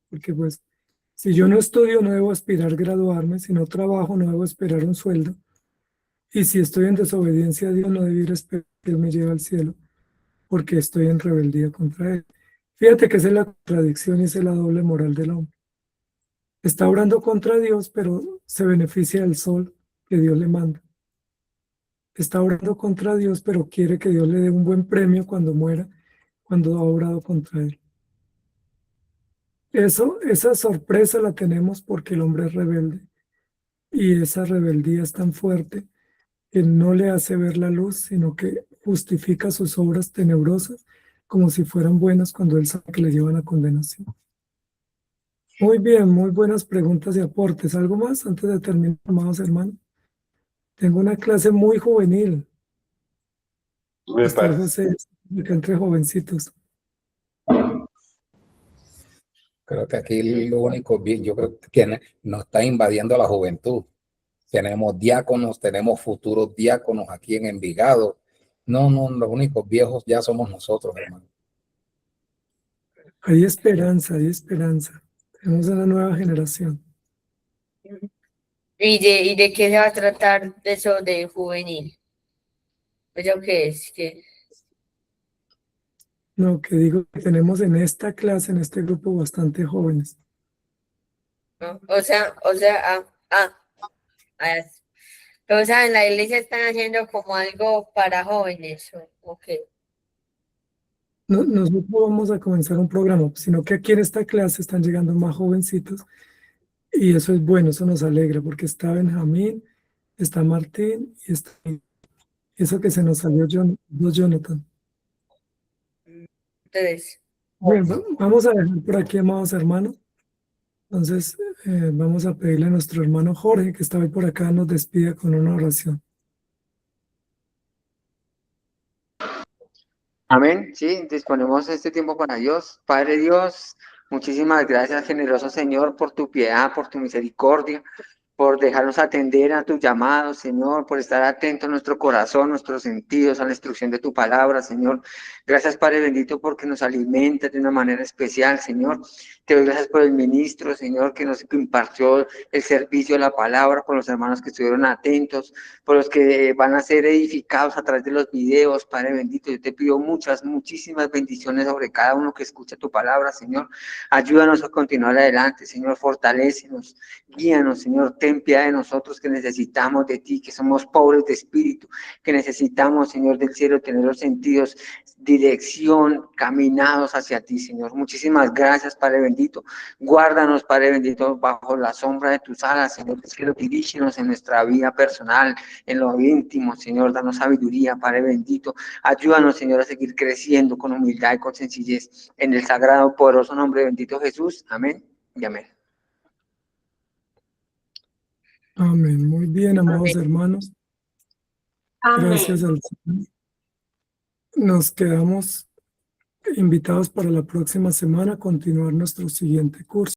Speaker 2: Porque pues, si yo no estudio, no debo aspirar a graduarme. Si no trabajo, no debo esperar un sueldo. Y si estoy en desobediencia a Dios, no debiera esperar que Él me lleve al cielo, porque estoy en rebeldía contra Él. Fíjate que esa es la contradicción y esa es la doble moral del hombre. Está orando contra Dios, pero se beneficia del sol que Dios le manda. Está orando contra Dios, pero quiere que Dios le dé un buen premio cuando muera, cuando ha orado contra él. Esa sorpresa la tenemos porque el hombre es rebelde. Y esa rebeldía es tan fuerte que no le hace ver la luz, sino que justifica sus obras tenebrosas como si fueran buenas cuando él sabe que le llevan a condenación. Muy bien, muy buenas preguntas y aportes. ¿Algo más antes de terminar, amados hermanos? Tengo una clase muy juvenil.
Speaker 4: Me
Speaker 2: Pastor
Speaker 4: parece.
Speaker 2: José, acá entre jovencitos.
Speaker 3: Creo que aquí lo único bien, yo creo que nos está invadiendo la juventud. Tenemos diáconos, tenemos futuros diáconos aquí en Envigado. No, los únicos viejos ya somos nosotros, hermano.
Speaker 2: Hay esperanza, hay esperanza. Tenemos una nueva generación.
Speaker 8: ¿Y de qué se va a tratar eso de juvenil? ¿Eso qué es? ¿Qué?
Speaker 2: No, que digo que tenemos en esta clase, en este grupo, bastante jóvenes.
Speaker 8: ¿No? O sea, en la iglesia están haciendo como algo para jóvenes, ¿o qué?
Speaker 2: No, nosotros vamos a comenzar un programa, sino que aquí en esta clase están llegando más jovencitos y eso es bueno, eso nos alegra porque está Benjamín, está Martín y está eso que se nos salió Jonathan.
Speaker 8: Entonces,
Speaker 2: Bien, vamos a dejar por aquí, amados hermanos. Entonces, vamos a pedirle a nuestro hermano Jorge, que está hoy por acá, nos despida con una oración.
Speaker 6: Amén. Sí, disponemos este tiempo para Dios. Padre Dios, muchísimas gracias, generoso Señor, por tu piedad, por tu misericordia, por dejarnos atender a tu llamado, Señor, por estar atento a nuestro corazón, nuestros sentidos, a la instrucción de tu palabra, Señor. Gracias, Padre bendito, porque nos alimentas de una manera especial, Señor. Te doy gracias por el ministro, Señor, que nos impartió el servicio de la palabra, por los hermanos que estuvieron atentos, por los que van a ser edificados a través de los videos, Padre bendito. Yo te pido muchísimas bendiciones sobre cada uno que escucha tu palabra, Señor. Ayúdanos a continuar adelante, Señor, fortalécenos, guíanos, Señor, ten piedad de nosotros que necesitamos de ti, que somos pobres de espíritu, que necesitamos, Señor del cielo, tener los sentidos, dirección, caminados hacia ti, Señor. Muchísimas gracias, Padre bendito. Guárdanos, Padre bendito, bajo la sombra de tus alas, Señor del cielo. Dirígenos en nuestra vida personal, en lo íntimo, Señor. Danos sabiduría, Padre bendito. Ayúdanos, Señor, a seguir creciendo con humildad y con sencillez. En el sagrado, poderoso nombre bendito Jesús. Amén y amén.
Speaker 2: Amén. Muy bien, amados
Speaker 8: amén.
Speaker 2: hermanos.
Speaker 5: Amén.
Speaker 2: Gracias al Señor. Nos quedamos invitados para la próxima semana a continuar nuestro siguiente curso.